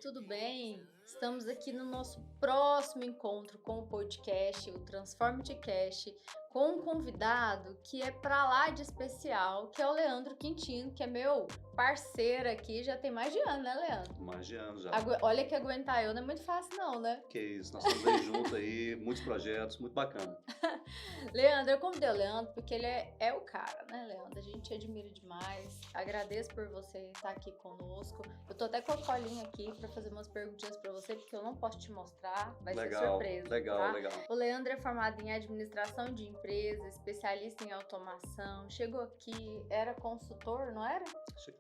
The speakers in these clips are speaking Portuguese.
tudo bem? Estamos aqui no nosso próximo encontro com o podcast, o Transformity Cast, com um convidado que é pra lá de especial, que é o Leandro Quintino, que é meu parceiro aqui, já tem mais de ano, né, Leandro? Mais de anos já. Olha que aguentar eu não é muito fácil não, né? Que isso, nós estamos aí juntos aí, muitos projetos, muito bacana. Leandro, eu convidei o Leandro porque ele é o cara, né, Leandro? A gente admira demais. Agradeço por você estar aqui conosco. Eu tô até com a colinha aqui para fazer umas perguntinhas para você, porque eu não posso te mostrar, vai ser surpresa, Legal, tá? legal. O Leandro é formado em administração de empresas, especialista em automação. Chegou aqui, era consultor, não era?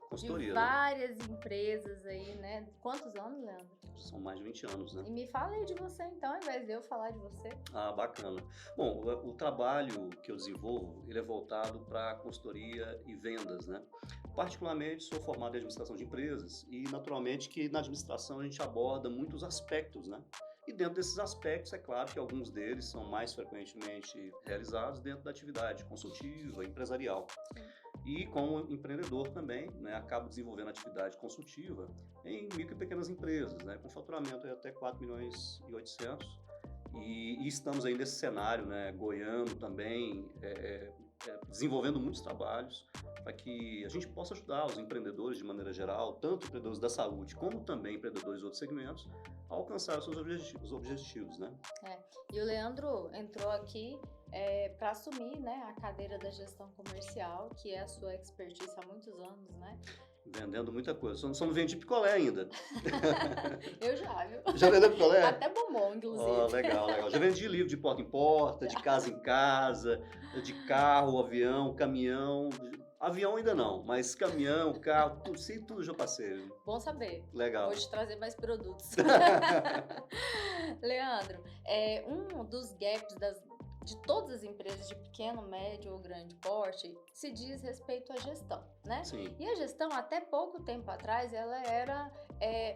Consultoria, De né? várias empresas aí, né? Quantos anos, Leandro? São mais de 20 anos, né? E me fala aí de você, então, ao invés de eu falar de você. Ah, bacana. Bom, o trabalho que eu desenvolvo, ele é voltado para consultoria e vendas, né? Particularmente, sou formado em administração de empresas e, naturalmente, que na administração a gente aborda muitos aspectos, né? E dentro desses aspectos, é claro que alguns deles são mais frequentemente realizados dentro da atividade consultiva, empresarial. E como empreendedor também, né, acabo desenvolvendo atividade consultiva em micro e pequenas empresas, né, com faturamento de até 4 milhões e 800. E estamos aí nesse cenário, né, goiano também, desenvolvendo muitos trabalhos para que a gente possa ajudar os empreendedores de maneira geral, tanto empreendedores da saúde como também empreendedores de outros segmentos, a alcançar os seus objetivos, né? E o Leandro entrou aqui para assumir, né, a cadeira da gestão comercial, que é a sua expertise há muitos anos, né? Vendendo muita coisa. Só não vendi picolé ainda. Eu já, viu? Já vendeu picolé? Até bombom, inclusive. Oh, legal, legal. Já vendi livro de porta em porta, de casa em casa, de carro, avião, caminhão. Avião ainda não, mas caminhão, carro, tudo, sim, tudo já passei. Bom saber. Legal. Vou te trazer mais produtos. Leandro, um dos gaps de todas as empresas de pequeno, médio ou grande porte se diz respeito à gestão, né? Sim. E a gestão, até pouco tempo atrás, ela era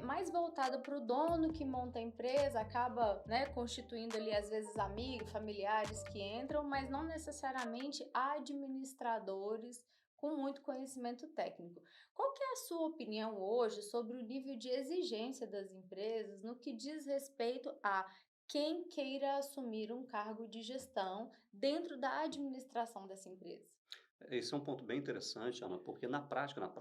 mais voltada para o dono que monta a empresa, acaba, né, constituindo ali, às vezes, amigos, familiares que entram, mas não necessariamente administradores com muito conhecimento técnico. Qual que é a sua opinião hoje sobre o nível de exigência das empresas no que diz respeito a quem queira assumir um cargo de gestão dentro da administração dessa empresa? Esse é um ponto bem interessante, Ana, porque na prática,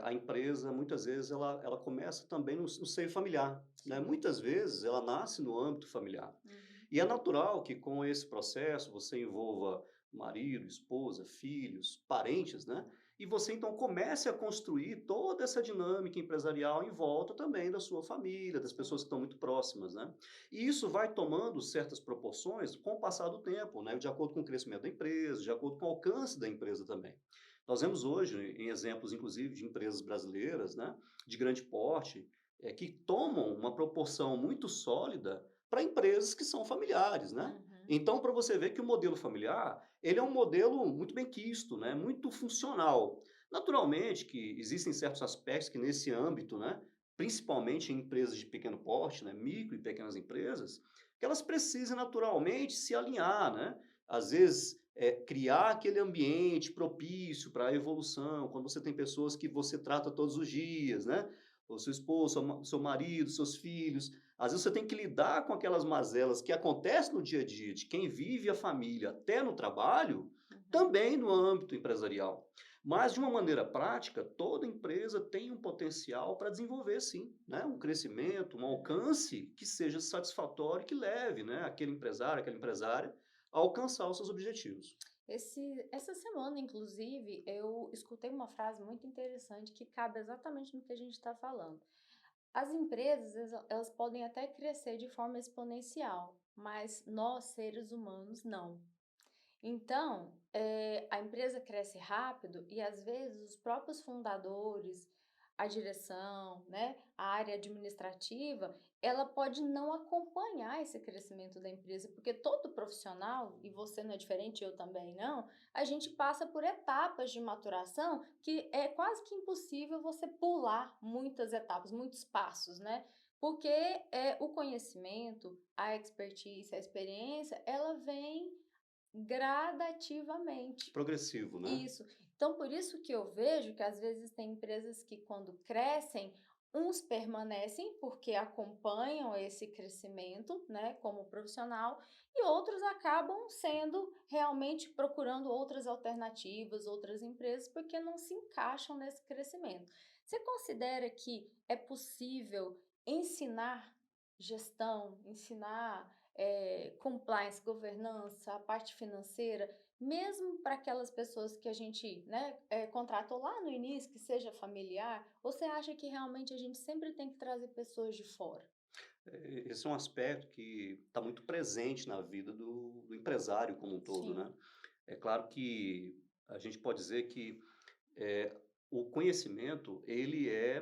a empresa, muitas vezes, ela começa também no seio familiar, né? Muitas vezes, ela nasce no âmbito familiar. Uhum. E é natural que com esse processo você envolva marido, esposa, filhos, parentes, né? E você então comece a construir toda essa dinâmica empresarial em volta também da sua família, das pessoas que estão muito próximas, né? E isso vai tomando certas proporções com o passar do tempo, né? De acordo com o crescimento da empresa, de acordo com o alcance da empresa também. Nós vemos hoje, em exemplos, inclusive, de empresas brasileiras, né? De grande porte, que tomam uma proporção muito sólida para empresas que são familiares, né? Uhum. Então, para você ver que o modelo familiar, ele é um modelo muito bem quisto, né? Muito funcional. Naturalmente que existem certos aspectos que nesse âmbito, né? Principalmente em empresas de pequeno porte, né? Micro e pequenas empresas, que elas precisam naturalmente se alinhar, né? Às vezes, criar aquele ambiente propício para a evolução, quando você tem pessoas que você trata todos os dias, né? O seu esposo, seu marido, seus filhos. Às vezes você tem que lidar com aquelas mazelas que acontecem no dia a dia de quem vive a família até no trabalho, Uhum. também no âmbito empresarial. Mas, de uma maneira prática, toda empresa tem um potencial para desenvolver, sim, né? Um crescimento, um alcance que seja satisfatório, que leve, né? Aquele empresário, aquela empresária a alcançar os seus objetivos. Essa semana, inclusive, eu escutei uma frase muito interessante que cabe exatamente no que a gente está falando. As empresas, elas podem até crescer de forma exponencial, mas nós, seres humanos, não. Então, a empresa cresce rápido e às vezes os próprios fundadores, a direção, né, a área administrativa, ela pode não acompanhar esse crescimento da empresa, porque todo profissional, e você não é diferente, eu também não, a gente passa por etapas de maturação que é quase que impossível você pular muitas etapas, muitos passos, né? Porque o conhecimento, a expertise, a experiência, ela vem gradativamente. Progressivo, né? Isso. Então, por isso que eu vejo que às vezes tem empresas que quando crescem, Uns permanecem porque acompanham esse crescimento, né, como profissional, e outros acabam sendo realmente procurando outras alternativas, outras empresas, porque não se encaixam nesse crescimento. Você considera que é possível ensinar gestão, ensinar compliance, governança, a parte financeira, mesmo para aquelas pessoas que a gente, né, contratou lá no início, que seja familiar, ou você acha que realmente a gente sempre tem que trazer pessoas de fora? Esse é um aspecto que está muito presente na vida do empresário como um todo, né? Sim. É claro que a gente pode dizer que eh, o conhecimento, ele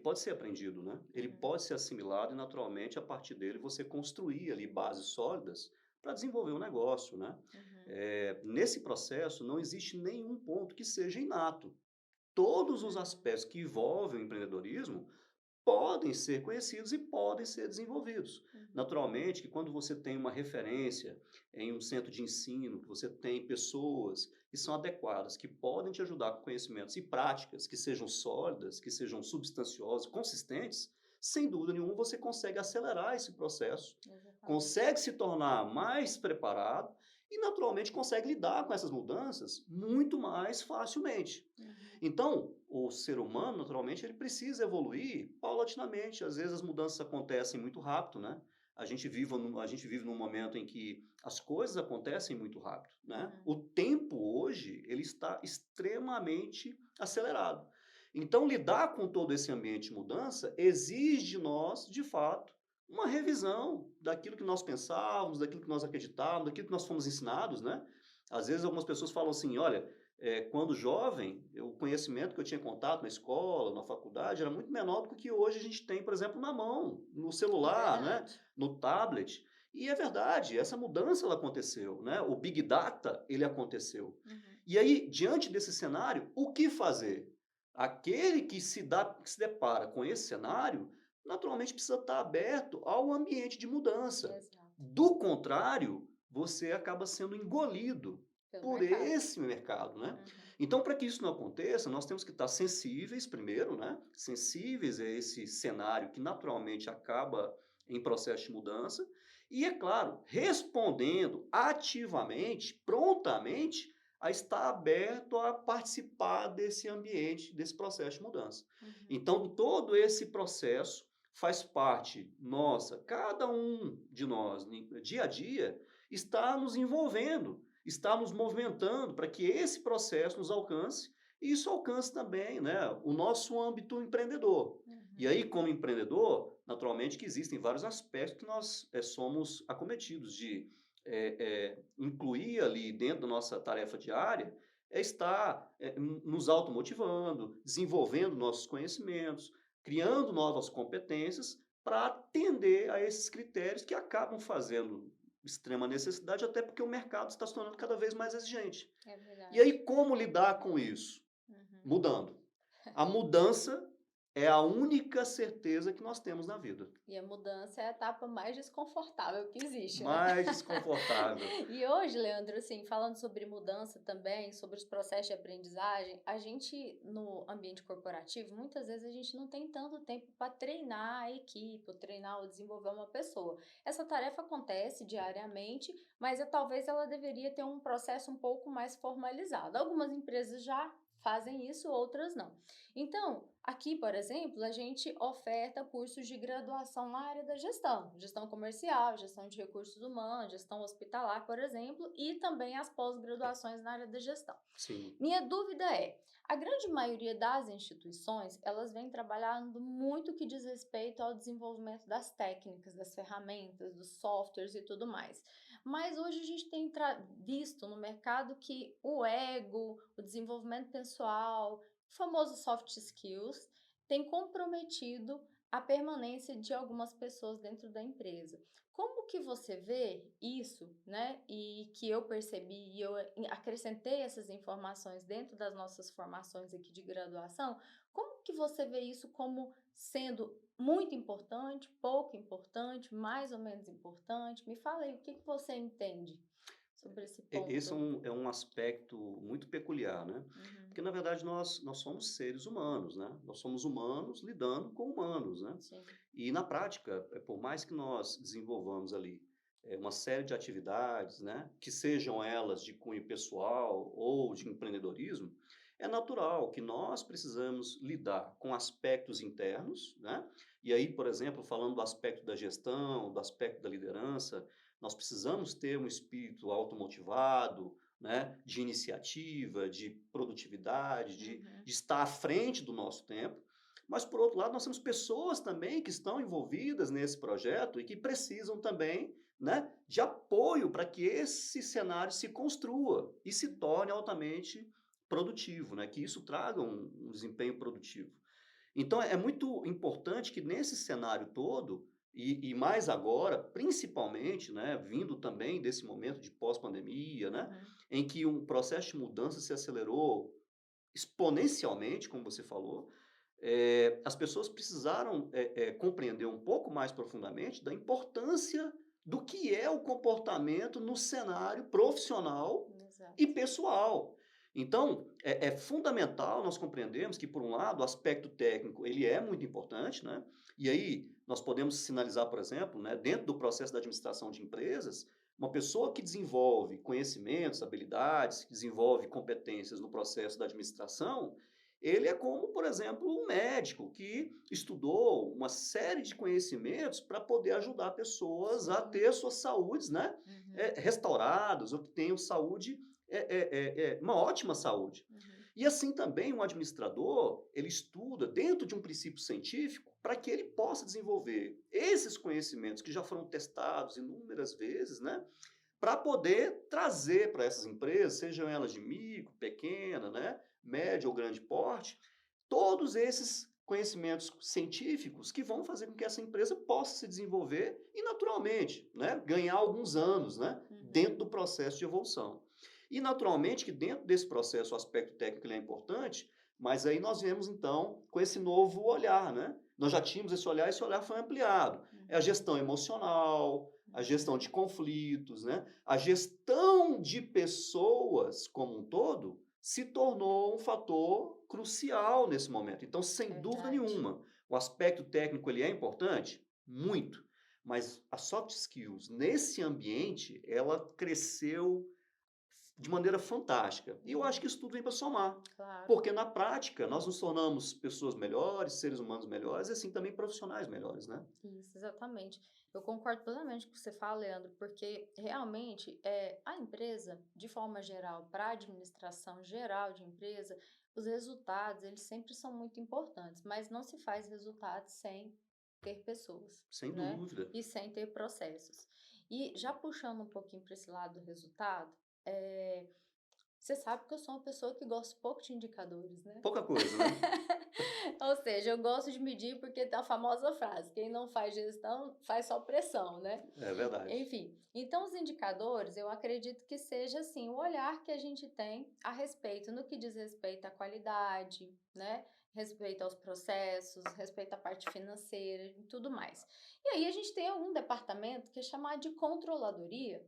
pode ser aprendido, né? Ele Uhum, pode ser assimilado e, naturalmente, a partir dele você construir ali bases sólidas para desenvolver um negócio, né? uhum, Nesse processo não existe nenhum ponto que seja inato. Todos os uhum, aspectos que envolvem o empreendedorismo podem ser conhecidos e podem ser desenvolvidos. uhum, Naturalmente que quando você tem uma referência em um centro de ensino, que você tem pessoas que são adequadas, que podem te ajudar com conhecimentos e práticas que sejam sólidas, que sejam substanciosas, consistentes, sem dúvida nenhuma você consegue acelerar esse processo, exatamente. consegue se tornar mais preparado e naturalmente consegue lidar com essas mudanças muito mais facilmente. Uhum, Então, o ser humano, naturalmente, ele precisa evoluir paulatinamente. Às vezes as mudanças acontecem muito rápido, né? A gente vive num momento em que as coisas acontecem muito rápido, né? uhum, O tempo hoje, ele está extremamente acelerado. Então, lidar com todo esse ambiente de mudança exige de nós, de fato, uma revisão daquilo que nós pensávamos, daquilo que nós acreditávamos, daquilo que nós fomos ensinados, né? Às vezes algumas pessoas falam assim, olha, quando jovem, o conhecimento que eu tinha contato na escola, na faculdade, era muito menor do que o que hoje a gente tem, por exemplo, na mão, no é celular, né, verdade. no tablet. E é verdade, essa mudança ela aconteceu, né? O Big Data, ele aconteceu. Uhum, E aí, diante desse cenário, o que fazer? Aquele que se depara com esse cenário, naturalmente precisa estar aberto ao ambiente de mudança. exato. Do contrário, você acaba sendo engolido Pelo por mercado. esse mercado, né? Uhum, Então, para que isso não aconteça, nós temos que estar sensíveis primeiro, né? Sensíveis a esse cenário que naturalmente acaba em processo de mudança e, é claro, respondendo ativamente, prontamente, a estar aberto a participar desse ambiente, desse processo de mudança. uhum, Então, todo esse processo faz parte nossa, cada um de nós, dia a dia, está nos envolvendo, está nos movimentando para que esse processo nos alcance e isso alcance também, né, o nosso âmbito empreendedor. E uhum, aí, como empreendedor, naturalmente que existem vários aspectos que nós somos acometidos de incluir ali dentro da nossa tarefa diária, estar nos automotivando, desenvolvendo nossos conhecimentos, criando novas competências para atender a esses critérios que acabam fazendo extrema necessidade, até porque o mercado está se tornando cada vez mais exigente. é E verdade. aí, como lidar com isso? Uhum. Mudando. A mudança é a única certeza que nós temos na vida. E a mudança é a etapa mais desconfortável que existe, né? Mais desconfortável. E hoje, Leandro, assim, falando sobre mudança também, sobre os processos de aprendizagem, a gente, no ambiente corporativo, muitas vezes a gente não tem tanto tempo para treinar a equipe, ou treinar ou desenvolver uma pessoa. Essa tarefa acontece diariamente, mas talvez ela deveria ter um processo um pouco mais formalizado. Algumas empresas já fazem isso, outras não. Então, aqui, por exemplo, a gente oferta cursos de graduação na área da gestão, gestão comercial, gestão de recursos humanos, gestão hospitalar, por exemplo, e também as pós-graduações na área da gestão. Sim, Minha dúvida é, a grande maioria das instituições, elas vêm trabalhando muito que diz respeito ao desenvolvimento das técnicas, das ferramentas, dos softwares e tudo mais. Mas hoje a gente tem visto no mercado que o ego, o desenvolvimento pessoal, o famoso soft skills, tem comprometido a permanência de algumas pessoas dentro da empresa. Como que você vê isso, né? E que eu percebi e eu acrescentei essas informações dentro das nossas formações aqui de graduação, como que você vê isso como sendo muito importante, pouco importante, mais ou menos importante? Me fala aí, o que que você entende sobre esse Esse ponto. é um aspecto muito peculiar, né? Uhum, Porque, na verdade, nós somos seres humanos, né? Nós somos humanos lidando com humanos, né? sim. E, na prática, por mais que nós desenvolvamos ali uma série de atividades, né? Que sejam elas de cunho pessoal ou de empreendedorismo, é natural que nós precisamos lidar com aspectos internos, né? E aí, por exemplo, falando do aspecto da gestão, do aspecto da liderança, nós precisamos ter um espírito automotivado, né, de iniciativa, de produtividade, Uhum, de estar à frente do nosso tempo. Mas, por outro lado, nós temos pessoas também que estão envolvidas nesse projeto e que precisam também, né, de apoio para que esse cenário se construa e se uhum. torne altamente produtivo, né, que isso traga um desempenho produtivo. Então é muito importante que nesse cenário todo, e mais agora, principalmente, né, vindo também desse momento de pós-pandemia, né, Uhum, em que um processo de mudança se acelerou exponencialmente, como você falou, as pessoas precisaram compreender um pouco mais profundamente da importância do que é o comportamento no cenário profissional e exato. pessoal. Então, é fundamental nós compreendermos que, por um lado, o aspecto técnico ele é muito importante, né? E aí nós podemos sinalizar, por exemplo, né, dentro do processo da administração de empresas, uma pessoa que desenvolve conhecimentos, habilidades, que desenvolve competências no processo da administração, ele é como, por exemplo, um médico que estudou uma série de conhecimentos para poder ajudar pessoas a Sim. ter suas saúdes, né, Uhum, restauradas, ou que tenham saúde, uma ótima saúde. uhum, E assim também um administrador, ele estuda dentro de um princípio científico para que ele possa desenvolver esses conhecimentos que já foram testados inúmeras vezes, né, para poder trazer para essas empresas, sejam elas de micro, pequena, né, médio ou grande porte, todos esses conhecimentos científicos que vão fazer com que essa empresa possa se desenvolver e, naturalmente, né, ganhar alguns anos, né, uhum. dentro do processo de evolução. E, naturalmente, que dentro desse processo o aspecto técnico ele é importante, mas aí nós vemos, então, com esse novo olhar, né? Nós já tínhamos esse olhar foi ampliado. É a Uhum, gestão emocional, a gestão de uhum. conflitos, né? A gestão de pessoas como um todo se tornou um fator crucial nesse momento. Então, sem dúvida Verdade. nenhuma, o aspecto técnico ele é importante, muito, mas a soft skills nesse ambiente ela cresceu de maneira fantástica. E eu acho Uhum, que isso tudo vem para somar. claro. Porque na prática nós nos tornamos pessoas melhores, seres humanos melhores e assim também profissionais melhores, né? Isso, exatamente. Eu concordo plenamente com o que você fala, Leandro, porque realmente a empresa, de forma geral, para a administração geral de empresa, os resultados, eles sempre são muito importantes, mas não se faz resultado sem ter pessoas, Sem né? dúvida. E sem ter processos. E já puxando um pouquinho para esse lado do resultado, é, você sabe que eu sou uma pessoa que gosta pouco de indicadores, né? Pouca coisa, né? Ou seja, eu gosto de medir porque tem a famosa frase: quem não faz gestão faz só pressão, né? É verdade. Enfim, então os indicadores, eu acredito que seja assim, o olhar que a gente tem a respeito, no que diz respeito à qualidade, né? Respeito aos processos, respeito à parte financeira e tudo mais. E aí a gente tem algum departamento que é chamado de controladoria,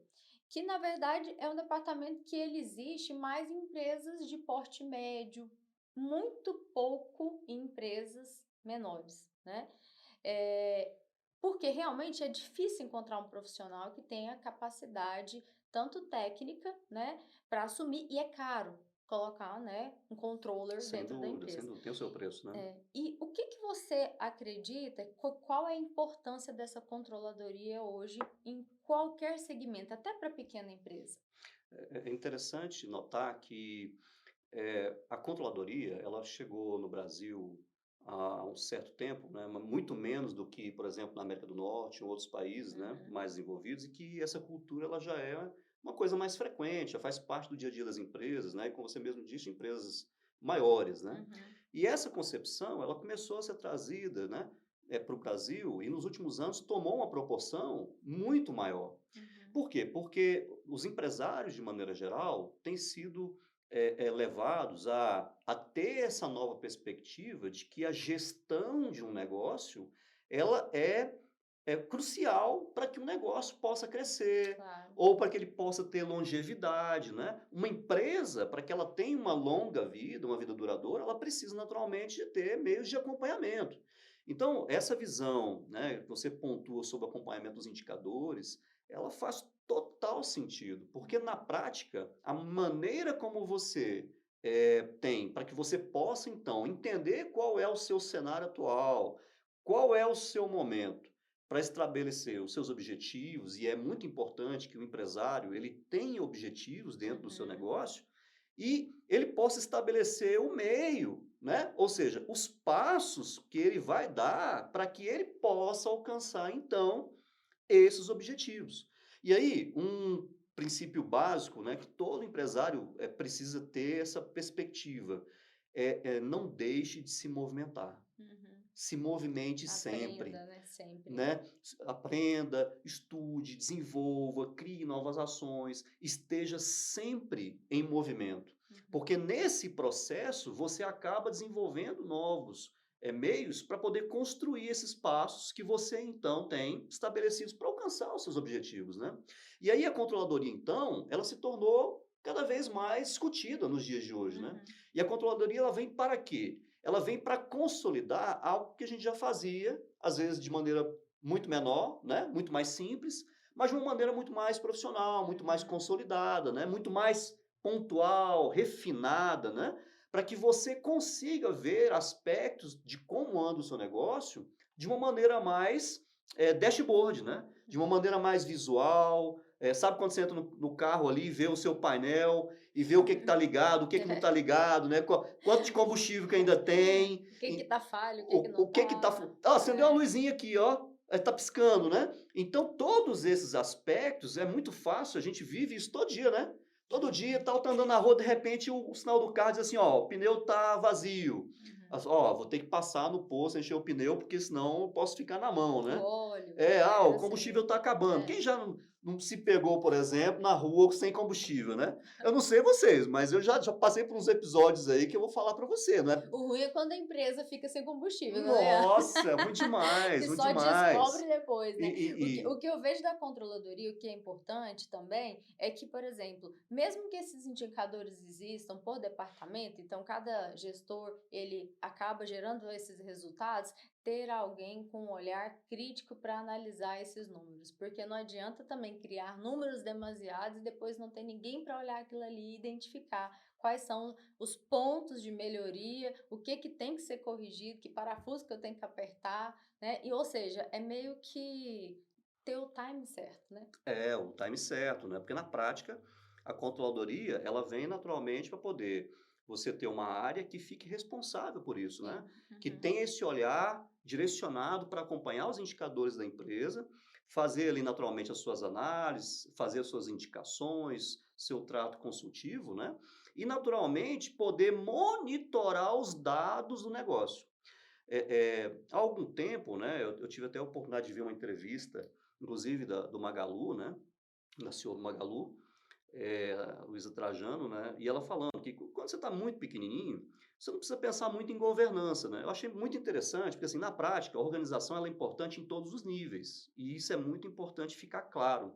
que na verdade é um departamento que ele existe mais em empresas de porte médio, muito pouco em empresas menores, né? Eh, Porque realmente é difícil encontrar um profissional que tenha capacidade tanto técnica, né, para assumir e é caro colocar, né, um controller dentro da Sem empresa. dúvida, tem o seu preço, né? E o que que você acredita, qual é a importância dessa controladoria hoje em qualquer segmento, até para pequena empresa? É interessante notar que a controladoria, ela chegou no Brasil há um certo tempo, né, muito menos do que, por exemplo, na América do Norte ou outros países, né, Uhum, mais desenvolvidos, e que essa cultura ela já é uma coisa mais frequente, já faz parte do dia a dia das empresas, né, e como você mesmo disse, empresas maiores, né. uhum, E essa concepção, ela começou a ser trazida, né, para o Brasil e nos últimos anos tomou uma proporção muito maior. uhum. Por quê? Porque os empresários, de maneira geral, têm sido levados a ter essa nova perspectiva de que a gestão de um negócio, ela é crucial para que o negócio possa crescer Claro. ou para que ele possa ter longevidade, né? Uma empresa, para que ela tenha uma longa vida, uma vida duradoura, ela precisa naturalmente de ter meios de acompanhamento. Então, essa visão, né, que você pontua sobre o acompanhamento dos indicadores, ela faz total sentido, porque na prática, a maneira como você tem para que você possa, então, entender qual é o seu cenário atual, qual é o seu momento para estabelecer os seus objetivos, e é muito importante que o empresário ele tenha objetivos dentro do seu Uhum. negócio e ele possa estabelecer o meio, né? Ou seja, os passos que ele vai dar para que ele possa alcançar, então, esses objetivos. E aí, um princípio básico, né, que todo empresário precisa ter essa perspectiva, não deixe de se movimentar. Uhum. Se movimente sempre, Aprenda, né, sempre. né? Aprenda, estude, desenvolva, crie novas ações, esteja sempre em movimento. Uhum. Porque nesse processo você acaba desenvolvendo novos meios para poder construir esses passos que você então tem estabelecidos para alcançar os seus objetivos, né? E aí a controladoria então, ela se tornou cada vez mais discutida nos dias de hoje, né? Uhum. E a controladoria ela vem para quê? Ela vem para consolidar algo que a gente já fazia, às vezes de maneira muito menor, né? Muito mais simples, mas de uma maneira muito mais profissional, muito mais Uhum. consolidada, né? Muito mais pontual, refinada, né? Para que você consiga ver aspectos de como anda o seu negócio de uma maneira mais dashboard, né? De uma maneira mais visual. Sabe quando você entra no carro ali e vê o seu painel e vê o que está ligado, o que não está ligado, né? Quanto de combustível que ainda tem, O que que tá falho, o que que não o que que tá... tá. acendeu uma É. luzinha aqui, ó, tá piscando, né? Então, todos esses aspectos, é muito fácil, a gente vive isso todo dia, né? Todo dia, tal, tá andando na rua, de repente o sinal do carro diz assim, ó, o pneu tá vazio. Uhum. Ó, vou ter que passar no posto, encher o pneu, porque senão eu posso ficar na mão, O né? óleo, O era combustível assim. está acabando. É. Quem já não se pegou, por exemplo, na rua sem combustível, né? Eu não sei vocês, mas eu já passei por uns episódios aí que eu vou falar para você, né? O ruim é quando a empresa fica sem combustível, né? Nossa, ruim demais, Que ruim só descobre demais. depois, E, né? O que, e, o que eu vejo da controladoria, o que é importante também, é que, por exemplo, mesmo que esses indicadores existam por departamento, então cada gestor ele acaba gerando esses resultados, ter alguém com um olhar crítico para analisar esses números, porque não adianta também criar números demasiados e depois não ter ninguém para olhar aquilo ali e identificar quais são os pontos de melhoria, o que que tem que ser corrigido, que parafuso que eu tenho que apertar, né? E ou seja, é meio que ter o time certo, né? o time certo, né? Porque na prática, a controladoria, ela vem naturalmente para poder você ter uma área que fique responsável por isso, né? Sim. Que Uhum. tenha esse olhar direcionado para acompanhar os indicadores da empresa, fazer ali naturalmente as suas análises, fazer as suas indicações, seu trato consultivo, né? E naturalmente poder monitorar os dados do negócio. Há algum tempo, né, eu tive até a oportunidade de ver uma entrevista, inclusive do Magalu, né, da CEO do Magalu, Luísa Trajano, né, e ela falando que quando você está muito pequenininho, você não precisa pensar muito em governança, né? Eu achei muito interessante, porque assim, na prática, a organização ela é importante em todos os níveis, e isso é muito importante ficar claro.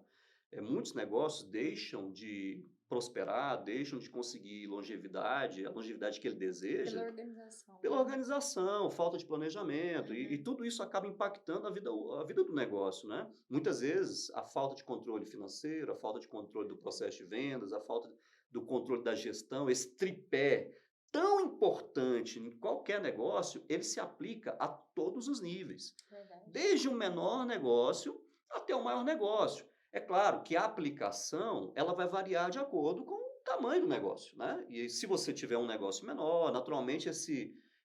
Muitos negócios deixam de prosperar, deixam de conseguir longevidade, a longevidade que ele Pela deseja, organização, pela né? organização, falta de planejamento, e Uhum. tudo isso acaba impactando a vida do negócio, né? Muitas vezes, a falta de controle financeiro, a falta de controle do Uhum. processo de vendas, a falta do controle da gestão, esse tripé tão importante em qualquer negócio, ele se aplica a todos os níveis, Verdade. desde o menor negócio até o maior negócio. É claro que a aplicação, ela vai variar de acordo com o tamanho do negócio, né? E se você tiver um negócio menor, naturalmente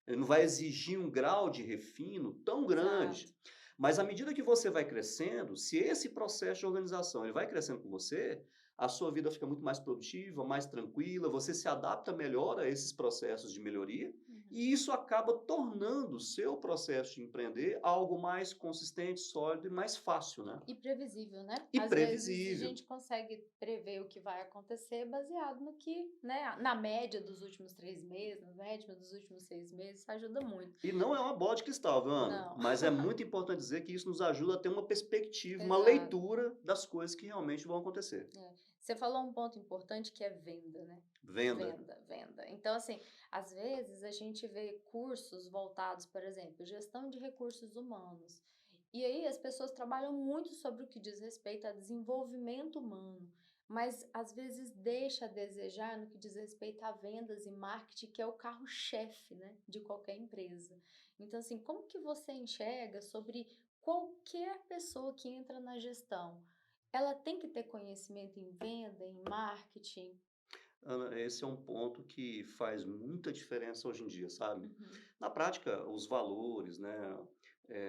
ele não vai exigir um grau de refino tão Exato. grande. Mas à medida que você vai crescendo, se esse processo de organização ele vai crescendo com você, a sua vida fica muito mais produtiva, mais tranquila, você se adapta melhor a esses processos de melhoria Uhum. E isso acaba tornando o seu processo de empreender algo mais consistente, sólido e mais fácil, né? E previsível, né? E Às vezes a previsível. gente consegue prever o que vai acontecer baseado no que, né, na média dos últimos 3 meses, na média dos últimos 6 meses, isso ajuda muito. E não é uma bola de cristal, viu, Ana? Não, Mas é muito importante dizer que isso nos ajuda a ter uma perspectiva, uma exato. leitura das coisas que realmente vão acontecer. É. Você falou um ponto importante que é venda, né? Venda. Venda, venda. Então, assim, às vezes a gente vê cursos voltados, por exemplo, gestão de recursos humanos. E aí as pessoas trabalham muito sobre o que diz respeito a desenvolvimento humano, mas às vezes deixa a desejar no que diz respeito a vendas e marketing, que é o carro-chefe, né, de qualquer empresa. Então, assim, como que você enxerga sobre qualquer pessoa que entra na gestão? Ela tem que ter conhecimento em venda, em marketing? Ana, esse é um ponto que faz muita diferença hoje em dia, sabe? Uhum. Na prática, os valores, né,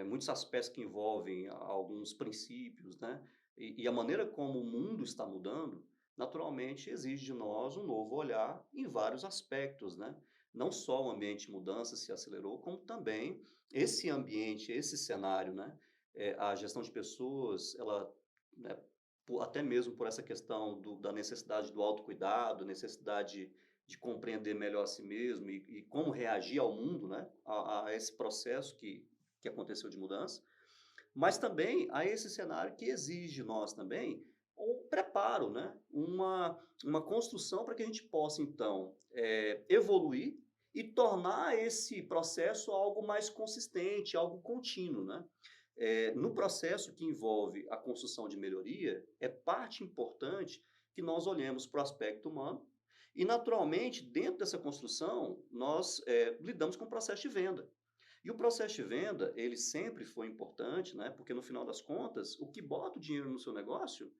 muitos aspectos que envolvem alguns princípios, né, e a maneira como o mundo está mudando, naturalmente exige de nós um novo olhar em vários aspectos, né? Não só o ambiente de mudança se acelerou, como também esse ambiente, esse cenário, né? A gestão de pessoas, ela, né, até mesmo por essa questão da necessidade do autocuidado, necessidade de compreender melhor a si mesmo e como reagir ao mundo, né, a esse processo que aconteceu de mudança, mas também a esse cenário que exige de nós também um preparo, né, uma construção para que a gente possa, então, evoluir e tornar esse processo algo mais consistente, algo contínuo, né? No processo que envolve a construção de melhoria, é parte importante que nós olhemos para o aspecto humano e, naturalmente, dentro dessa construção, nós lidamos com o processo de venda. E o processo de venda, ele sempre foi importante, né? Porque no final das contas, o que bota o dinheiro no seu negócio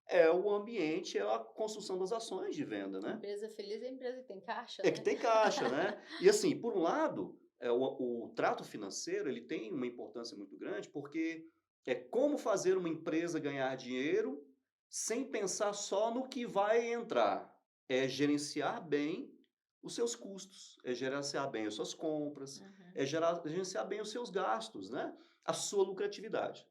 é o ambiente, é a construção das ações de venda, né? Empresa feliz é empresa que tem caixa, É que né? tem caixa, né? E assim, por um lado, o trato financeiro ele tem uma importância muito grande porque é como fazer uma empresa ganhar dinheiro sem pensar só no que vai entrar. É gerenciar bem os seus custos, é gerenciar bem as suas compras, Uhum. é gerenciar bem os seus gastos, né? A sua lucratividade.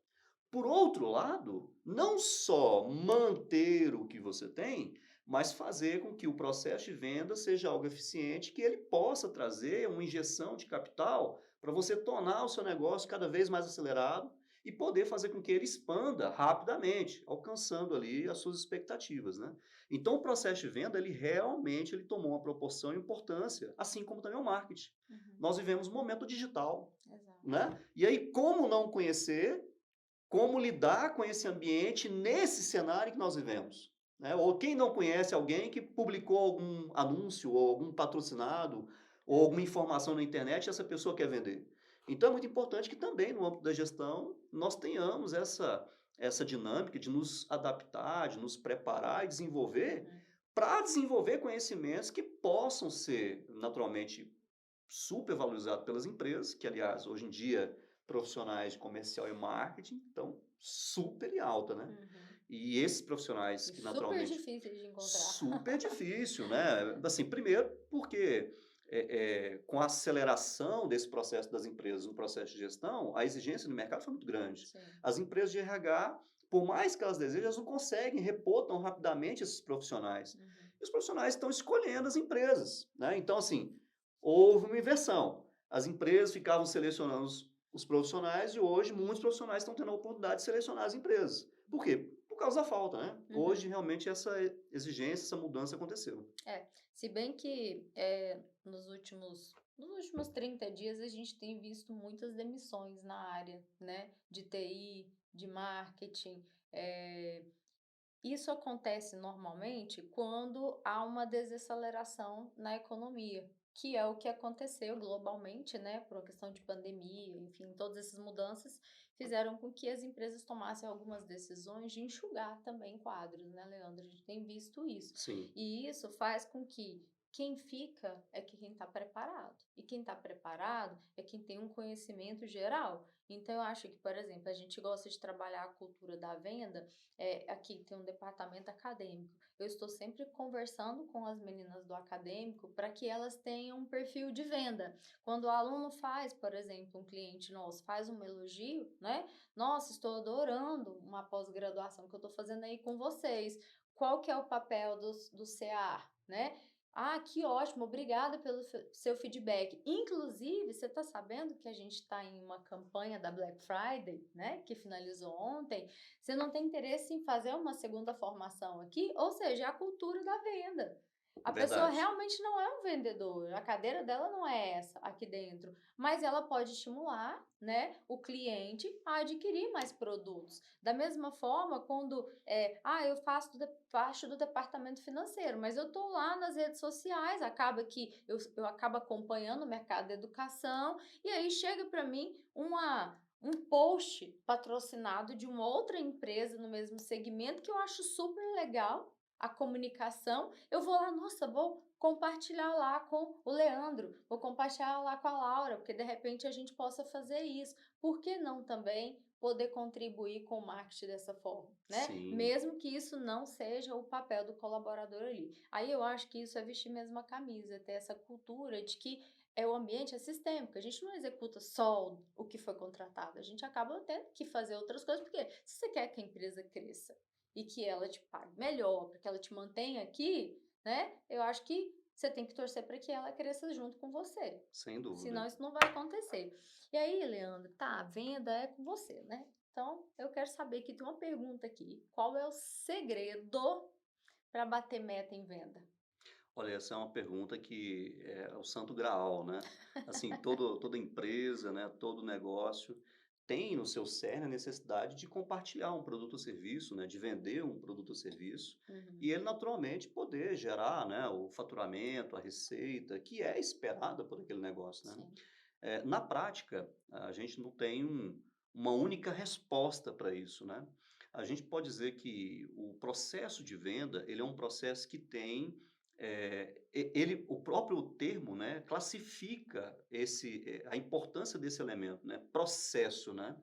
Por outro lado, não só manter o que você tem, mas fazer com que o processo de venda seja algo eficiente, que ele possa trazer uma injeção de capital para você tornar o seu negócio cada vez mais acelerado e poder fazer com que ele expanda rapidamente, alcançando ali as suas expectativas, né? Então, o processo de venda, ele realmente ele tomou uma proporção e importância, assim como também o marketing. Uhum. Nós vivemos um momento digital, Exato. né? E aí, como não conhecer como lidar com esse ambiente nesse cenário que nós vivemos. Né? Ou quem não conhece alguém que publicou algum anúncio, ou algum patrocinado, ou alguma informação na internet e essa pessoa quer vender. Então é muito importante que também no âmbito da gestão nós tenhamos essa dinâmica de nos adaptar, de nos preparar e desenvolver Uhum. para desenvolver conhecimentos que possam ser naturalmente supervalorizado pelas empresas, que aliás, hoje em dia, profissionais de comercial e marketing estão super em alta, né? Uhum. E esses profissionais E que super naturalmente difíceis de encontrar. super difícil, né? Assim, primeiro porque com a aceleração desse processo das empresas no processo de gestão, a exigência no mercado foi muito grande. Sim. As empresas de RH, por mais que elas desejem, elas não conseguem repor tão rapidamente esses profissionais. Uhum. E os profissionais estão escolhendo as empresas, né? Então, assim, houve uma inversão. As empresas ficavam selecionando os profissionais e hoje muitos profissionais estão tendo a oportunidade de selecionar as empresas. Por quê? Por causa da falta, né? Hoje Uhum. realmente essa exigência, essa mudança aconteceu. É, se bem que nos últimos 30 dias a gente tem visto muitas demissões na área, né, de TI, de marketing. eh, Isso acontece normalmente quando há uma desaceleração na economia, que é o que aconteceu globalmente, né, por uma questão de pandemia, enfim, todas essas mudanças fizeram com que as empresas tomassem algumas decisões de enxugar também quadros, né, Leandro? A gente tem visto isso. Sim. E isso faz com que quem fica é quem está preparado. E quem está preparado é quem tem um conhecimento geral. Então, eu acho que, por exemplo, a gente gosta de trabalhar a cultura da venda, aqui tem um departamento acadêmico. Eu estou sempre conversando com as meninas do acadêmico para que elas tenham um perfil de venda. Quando o aluno faz, por exemplo, um cliente nosso faz um elogio, né? Nossa, estou adorando uma pós-graduação que eu estou fazendo aí com vocês. Qual que é o papel do CA, né? Ah, que ótimo, obrigada pelo seu feedback. Inclusive, você está sabendo que a gente está em uma campanha da Black Friday, né? Que finalizou ontem. Você não tem interesse em fazer uma segunda formação aqui? Ou seja, é a cultura da venda. A pessoa Verdade. realmente não é um vendedor, a cadeira dela não é essa aqui dentro, mas ela pode estimular, né, o cliente a adquirir mais produtos. Da mesma forma, quando eu faço do departamento financeiro, mas eu estou lá nas redes sociais, acaba que eu acabo acompanhando o mercado da educação, e aí chega para mim um post patrocinado de uma outra empresa no mesmo segmento que eu acho super legal a comunicação. Eu vou lá, nossa, vou compartilhar lá com o Leandro, vou compartilhar lá com a Laura, porque de repente a gente possa fazer isso. Por que não também poder contribuir com o marketing dessa forma, né? Sim, Mesmo que isso não seja o papel do colaborador ali. Aí eu acho que isso é vestir mesmo a camisa, ter essa cultura de que o ambiente é sistêmico, a gente não executa só o que foi contratado, a gente acaba tendo que fazer outras coisas, porque se você quer que a empresa cresça e que ela te pague melhor, para que ela te mantenha aqui, né? Eu acho que você tem que torcer para que ela cresça junto com você. sem dúvida. Senão isso não vai acontecer. E aí, Leandro, tá, a venda é com você, né? Então, eu quero saber que tem uma pergunta aqui. Qual é o segredo para bater meta em venda? Olha, essa é uma pergunta que é o santo graal, né? Assim, toda empresa, né, todo negócio tem no seu cerne a necessidade de compartilhar um produto ou serviço, né, de vender um produto ou serviço, e Uhum, ele naturalmente poder gerar, né, o faturamento, a receita que é esperada por aquele negócio, né? sim. Na prática, a gente não tem uma única resposta para isso, né? A gente pode dizer que o processo de venda, ele é um processo que tem, o próprio termo, né, classifica a importância desse elemento, né? Processo, né?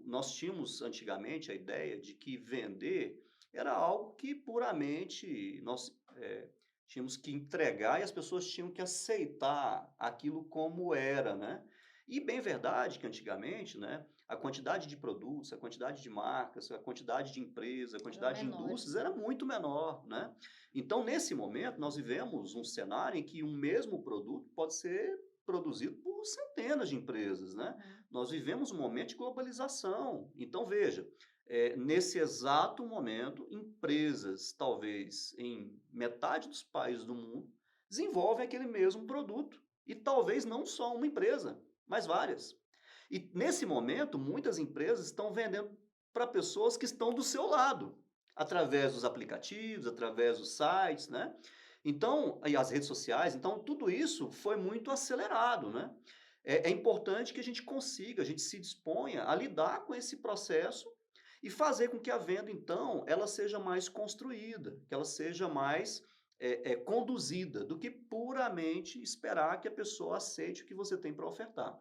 Nós tínhamos antigamente a ideia de que vender era algo que puramente nós tínhamos que entregar e as pessoas tinham que aceitar aquilo como era, né? E bem verdade que antigamente, né, a quantidade de produtos, a quantidade de marcas, a quantidade de empresas, a Eram quantidade de indústrias menores, era né? muito menor, né? Então, nesse momento, nós vivemos um cenário em que um mesmo produto pode ser produzido por centenas de empresas, né? Uhum. Nós vivemos um momento de globalização. Então, veja, nesse exato momento, empresas, talvez em metade dos países do mundo, desenvolvem aquele mesmo produto. E talvez não só uma empresa, mas várias. E nesse momento, muitas empresas estão vendendo para pessoas que estão do seu lado, através dos aplicativos, através dos sites, né? Então, e as redes sociais, então tudo isso foi muito acelerado, né? É importante que a gente consiga, a gente se disponha a lidar com esse processo e fazer com que a venda, então, ela seja mais construída, que ela seja mais conduzida, do que puramente esperar que a pessoa aceite o que você tem para ofertar.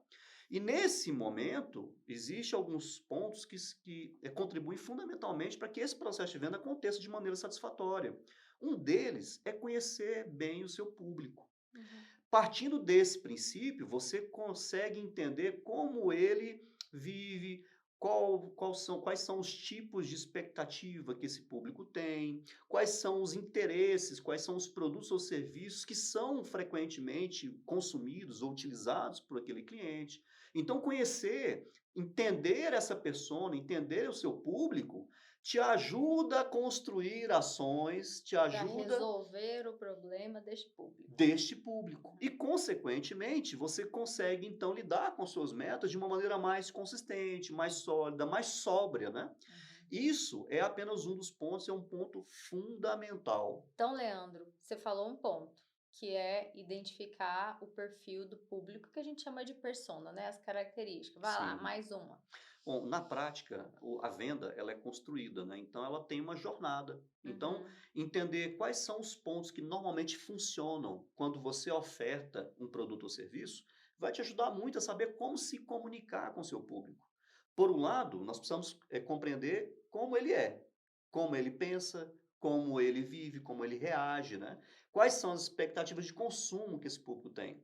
E nesse momento, existem alguns pontos que contribuem fundamentalmente para que esse processo de venda aconteça de maneira satisfatória. Um deles é conhecer bem o seu público. Uhum. Partindo desse princípio, você consegue entender como ele vive, quais são os tipos de expectativa que esse público tem, quais são os interesses, quais são os produtos ou serviços que são frequentemente consumidos ou utilizados por aquele cliente. Então, conhecer, entender essa persona, entender o seu público, te ajuda a construir ações, te Para ajuda resolver o problema deste público. deste público. E, consequentemente, você consegue, então, lidar com suas metas de uma maneira mais consistente, mais sólida, mais sóbria, né? Uhum. Isso é apenas um dos pontos, é um ponto fundamental. Então, Leandro, você falou um ponto, que é identificar o perfil do público que a gente chama de persona, né? As características. Vai lá, Sim. mais uma. Bom, na prática, a venda ela é construída, né? Então ela tem uma jornada. Então, Uhum. entender quais são os pontos que normalmente funcionam quando você oferta um produto ou serviço vai te ajudar muito a saber como se comunicar com o seu público. Por um lado, nós precisamos compreender como ele é, como ele pensa, como ele vive, como ele reage, né? Quais são as expectativas de consumo que esse público tem.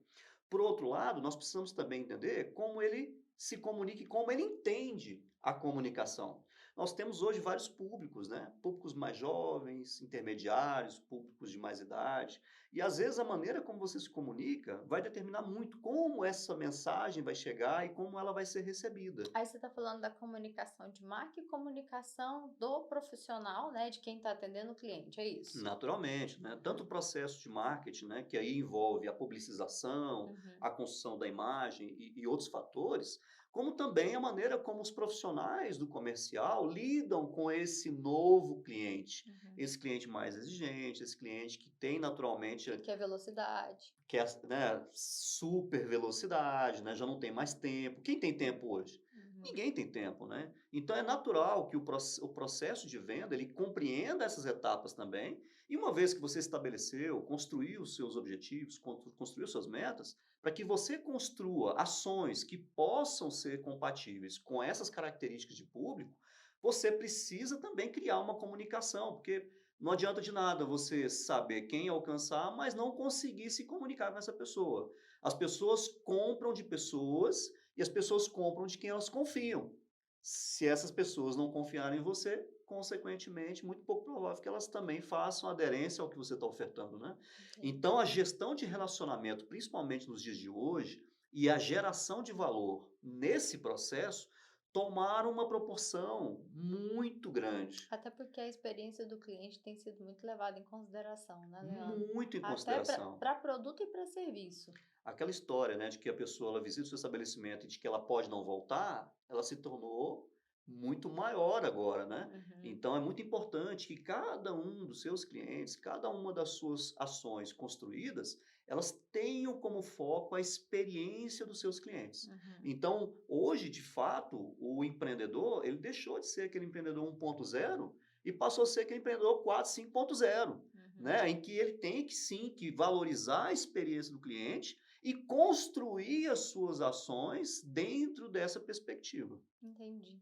Por outro lado, nós precisamos também entender como ele se comunica e como ele entende a comunicação. Nós temos hoje vários públicos, né? Públicos mais jovens, intermediários, públicos de mais idade. E às vezes a maneira como você se comunica vai determinar muito como essa mensagem vai chegar e como ela vai ser recebida. Aí você está falando da comunicação de marca e comunicação do profissional, né, de quem está atendendo o cliente, é isso? Naturalmente, né? Tanto o Uhum, processo de marketing, né, que aí envolve a publicização, uhum. a construção da imagem e outros fatores, como também a maneira como os profissionais do comercial lidam com esse novo cliente. Uhum. Esse cliente mais exigente, esse cliente que tem naturalmente Que é velocidade. que é, né, super velocidade, né, já não tem mais tempo. Quem tem tempo hoje? Uhum. Ninguém tem tempo, né? Então é natural que o processo de venda ele compreenda essas etapas também. E uma vez que você estabeleceu, construiu os seus objetivos, construiu suas metas, para que você construa ações que possam ser compatíveis com essas características de público, você precisa também criar uma comunicação, porque não adianta de nada você saber quem alcançar, mas não conseguir se comunicar com essa pessoa. As pessoas compram de pessoas e as pessoas compram de quem elas confiam. Se essas pessoas não confiarem em você, consequentemente, muito pouco provável que elas também façam aderência ao que você está ofertando, né? Entendi. Então, a gestão de relacionamento, principalmente nos dias de hoje, e a geração de valor nesse processo tomaram uma proporção muito grande. Até porque a experiência do cliente tem sido muito levada em consideração, né, Leandro? Muito em Até consideração. para produto e para serviço. Aquela história, né, de que a pessoa ela visita o seu estabelecimento e de que ela pode não voltar, ela se tornou muito maior agora, né? Uhum. Então é muito importante que cada um dos seus clientes, cada uma das suas ações construídas, elas tenham como foco a experiência dos seus clientes. Uhum. Então, hoje, de fato, o empreendedor, ele deixou de ser aquele empreendedor 1.0 e passou a ser aquele empreendedor 4, 5.0, Uhum. né? Em que ele tem que sim que valorizar a experiência do cliente e construir as suas ações dentro dessa perspectiva. Entendi.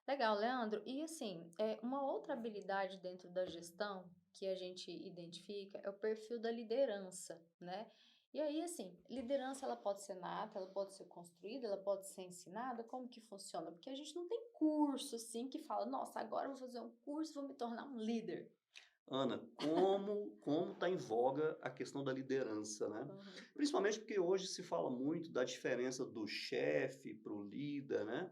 Legal, Leandro. E assim, uma outra habilidade dentro da gestão que a gente identifica é o perfil da liderança, né? E aí, assim, liderança ela pode ser nata, ela pode ser construída, ela pode ser ensinada, como que funciona? Porque a gente não tem curso assim que fala, nossa, agora eu vou fazer um curso, vou me tornar um líder. Ana, como está em voga a questão da liderança, né? Uhum. Principalmente porque hoje se fala muito da diferença do chefe para o líder, né?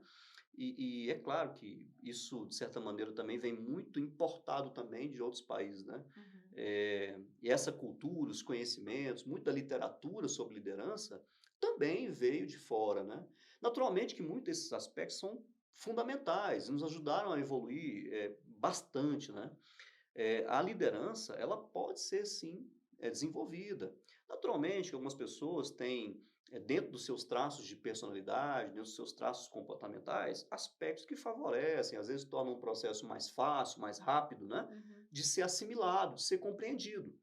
E é claro que isso, de certa maneira, também vem muito importado também de outros países, né? Uhum. E essa cultura, os conhecimentos, muito da literatura sobre liderança também veio de fora, né? Naturalmente que muitos desses aspectos são fundamentais, nos ajudaram a evoluir bastante, né? A liderança, ela pode ser sim, desenvolvida. Naturalmente que algumas pessoas têm, dentro dos seus traços de personalidade, dentro dos seus traços comportamentais, aspectos que favorecem, às vezes tornam um processo mais fácil, mais rápido, né, Uhum. de ser assimilado, de ser compreendido.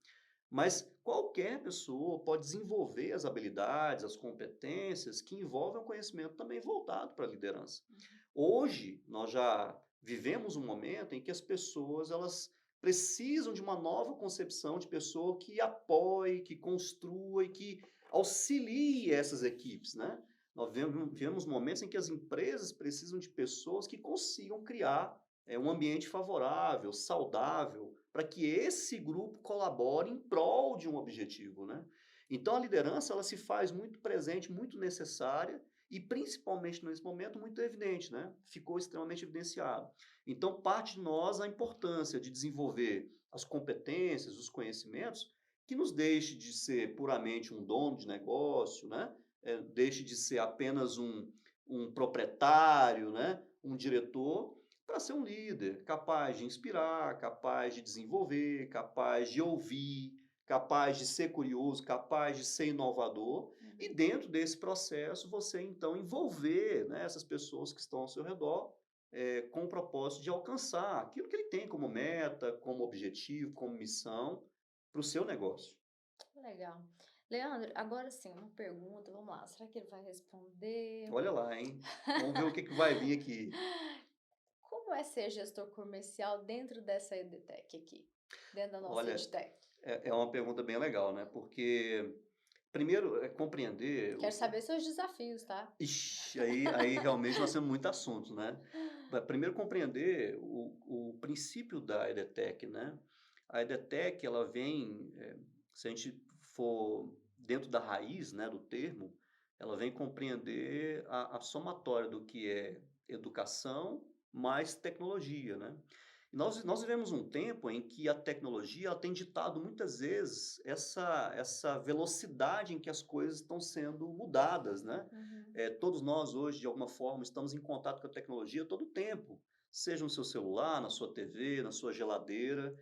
Mas qualquer pessoa pode desenvolver as habilidades, as competências que envolvem um conhecimento também voltado para a liderança. Uhum. Hoje, nós já vivemos um momento em que as pessoas elas precisam de uma nova concepção de pessoa que apoie, que construa e que auxilie essas equipes, né? Nós vivemos momentos em que as empresas precisam de pessoas que consigam criar um ambiente favorável, saudável, para que esse grupo colabore em prol de um objetivo, né? Então a liderança ela se faz muito presente, muito necessária e principalmente nesse momento muito evidente, né? Ficou extremamente evidenciado. Então parte de nós a importância de desenvolver as competências, os conhecimentos que nos deixe de ser puramente um dono de negócio, né? Deixe de ser apenas um proprietário, né? Um diretor, para ser um líder capaz de inspirar, capaz de desenvolver, capaz de ouvir, capaz de ser curioso, capaz de ser inovador, e Uhum. dentro desse processo você então envolver, né, essas pessoas que estão ao seu redor, com o propósito de alcançar aquilo que ele tem como meta, como objetivo, como missão para o seu negócio. Legal. Leandro, agora sim, uma pergunta, vamos lá. Será que ele vai responder? Olha lá, hein? Vamos ver o que que vai vir aqui. Como é ser gestor comercial dentro dessa EDTech aqui? Dentro da nossa Olha, EdTech? é uma pergunta bem legal, né? Porque primeiro é compreender Quero saber seus desafios, tá? Ixi, aí realmente nós temos muito assunto, né. Primeiro compreender o princípio da EDTech, né. A EDTech ela vem, se a gente for dentro da raiz, né, do termo, ela vem compreender a somatória do que é educação mais tecnologia, né. E nós vivemos um tempo em que a tecnologia ela tem ditado muitas vezes essa velocidade em que as coisas estão sendo mudadas, né. Uhum. Todos nós hoje, de alguma forma, estamos em contato com a tecnologia todo o tempo, seja no seu celular, na sua TV, na sua geladeira.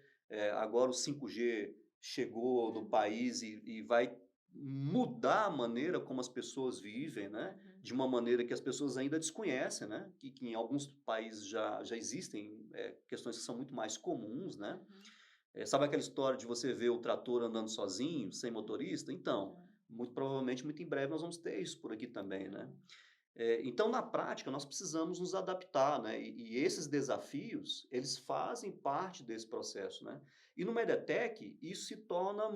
Agora o 5G chegou no Uhum. país e vai mudar a maneira como as pessoas vivem, né, Uhum. de uma maneira que as pessoas ainda desconhecem, né, que em alguns países já existem, questões que são muito mais comuns, né. Uhum. Sabe aquela história de você ver o trator andando sozinho, sem motorista? Então, Uhum. muito provavelmente, muito em breve nós vamos ter isso por aqui também, né. Uhum. Então, na prática, nós precisamos nos adaptar, né, e esses desafios, eles fazem parte desse processo, né. E no Medetec, isso se torna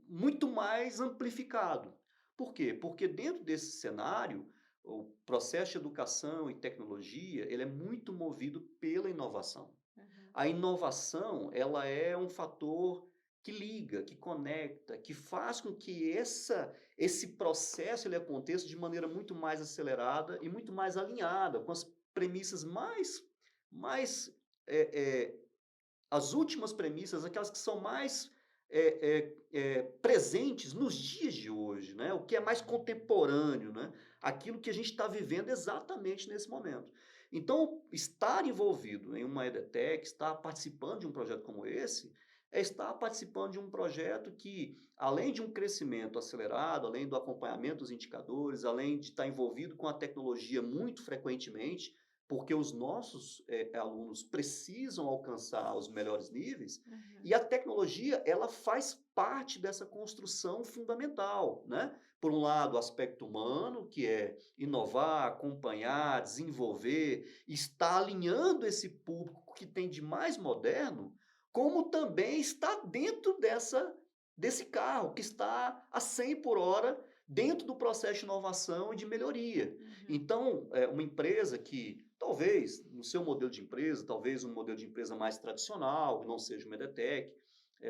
muito mais amplificado. Por quê? Porque dentro desse cenário, o processo de educação e tecnologia, ele é muito movido pela inovação. Uhum. A inovação, ela é um fator que liga, que conecta, que faz com que esse processo ele aconteça de maneira muito mais acelerada e muito mais alinhada com as premissas mais é, é, as últimas premissas, aquelas que são mais presentes nos dias de hoje, né? O que é mais contemporâneo, né? Aquilo que a gente está vivendo exatamente nesse momento. Então, estar envolvido em uma EDTech, estar participando de um projeto como esse, é estar participando de um projeto que, além de um crescimento acelerado, além do acompanhamento dos indicadores, além de estar envolvido com a tecnologia muito frequentemente, porque os nossos alunos precisam alcançar os melhores níveis, e Uhum. a tecnologia ela faz parte dessa construção fundamental, né? Por um lado, o aspecto humano, que é inovar, acompanhar, desenvolver, estar alinhando esse público que tem de mais moderno, como também está dentro desse carro, que está a 100 por hora dentro do processo de inovação e de melhoria. Uhum. Então, uma empresa que, talvez, no seu modelo de empresa, talvez um modelo de empresa mais tradicional, que não seja uma EDTech,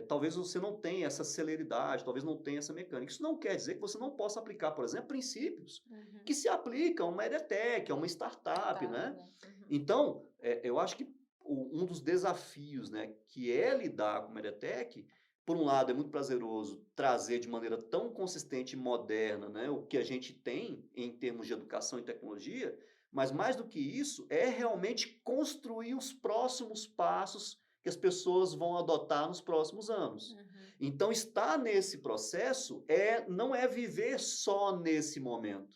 talvez você não tenha essa celeridade, talvez não tenha essa mecânica. Isso não quer dizer que você não possa aplicar, por exemplo, princípios Uhum. que se aplicam a uma EDTech, a uma startup, Startup, né? né? Uhum. Então, eu acho que um dos desafios, né, que é lidar com uma EDTech, por um lado, é muito prazeroso trazer de maneira tão consistente e moderna, né, o que a gente tem em termos de educação e tecnologia, mas mais do que isso, é realmente construir os próximos passos que as pessoas vão adotar nos próximos anos. Uhum. Então, estar nesse processo não é viver só nesse momento,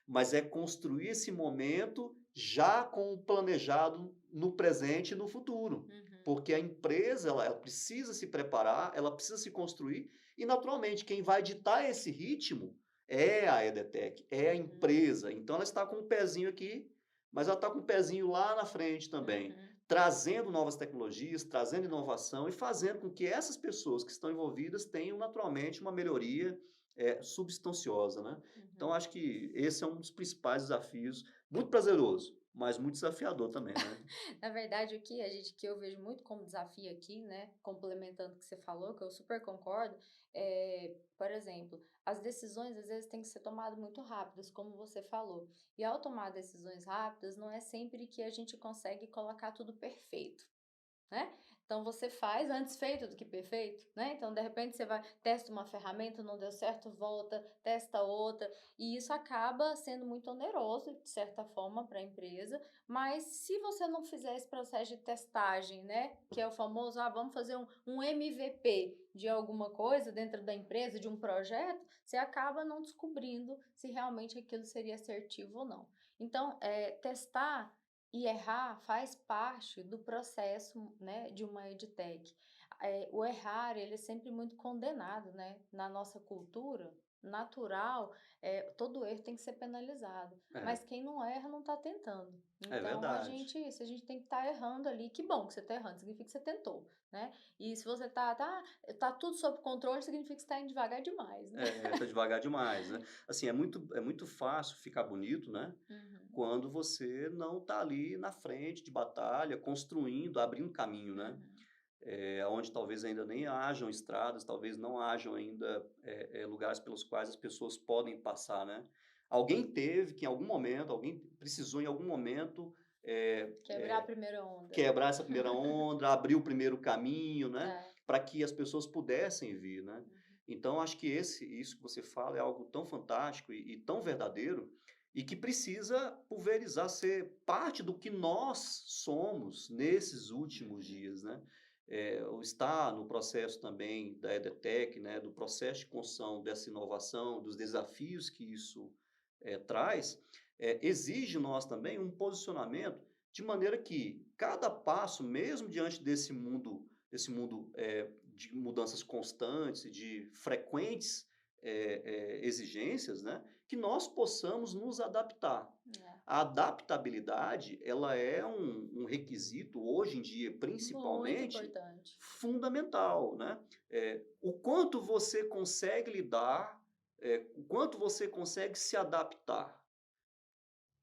mas é construir esse momento já com o planejado no presente e no futuro. Uhum. Porque a empresa ela precisa se preparar, ela precisa se construir, e naturalmente quem vai ditar esse ritmo é a EDTech, é a Uhum. empresa. Então ela está com um pezinho aqui, mas ela está com um pezinho lá na frente também, Uhum. trazendo novas tecnologias, trazendo inovação e fazendo com que essas pessoas que estão envolvidas tenham naturalmente uma melhoria substanciosa, né? Então Uhum. acho que esse é um dos principais desafios, muito prazeroso, mas muito desafiador também, né? Na verdade, o que a gente que eu vejo muito como desafio aqui, né, complementando o que você falou, que eu super concordo, por exemplo, as decisões às vezes têm que ser tomadas muito rápidas, como você falou. E ao tomar decisões rápidas, não é sempre que a gente consegue colocar tudo perfeito, né? Então você faz antes feito do que perfeito, né? Então de repente você vai, testa uma ferramenta, não deu certo, volta, testa outra, e isso acaba sendo muito oneroso, de certa forma, para a empresa, mas se você não fizer esse processo de testagem, né? Que é o famoso, vamos fazer um MVP de alguma coisa dentro da empresa, de um projeto, você acaba não descobrindo se realmente aquilo seria assertivo ou não. Então, testar e errar faz parte do processo, né, de uma edtech. O errar, ele é sempre muito condenado, né? Na nossa cultura natural, todo erro tem que ser penalizado. É, Mas quem não erra não está tentando. é Então, verdade. se a gente tem que estar errando ali, que bom que você está errando, significa que você tentou, né? E se você tá tudo sob controle, significa que você está indo devagar demais, né? Tá devagar demais, né. Assim, é muito fácil ficar bonito, né, Uhum, quando você não tá ali na frente de batalha, construindo, abrindo caminho, né. uhum. Onde talvez ainda nem hajam estradas, talvez não hajam ainda, lugares pelos quais as pessoas podem passar, né. Alguém teve que em algum momento, alguém precisou em algum momento, eh Quebrar a primeira onda. quebrar essa primeira onda, abrir o primeiro caminho, né, É. para que as pessoas pudessem vir, né. Uhum. Então acho que isso que você fala é algo tão fantástico e tão verdadeiro, e que precisa pulverizar, ser parte do que nós somos nesses últimos Uhum. dias, né. O estar no processo também da EDTech, né, do processo de construção dessa inovação, dos desafios que isso, traz, exige nós também um posicionamento de maneira que cada passo, mesmo diante desse mundo, de mudanças constantes e de frequentes, exigências, né, que nós possamos nos adaptar. É. A adaptabilidade, ela é um requisito, hoje em dia, Muito principalmente, importante. fundamental, né. O quanto você consegue lidar, o quanto você consegue se adaptar.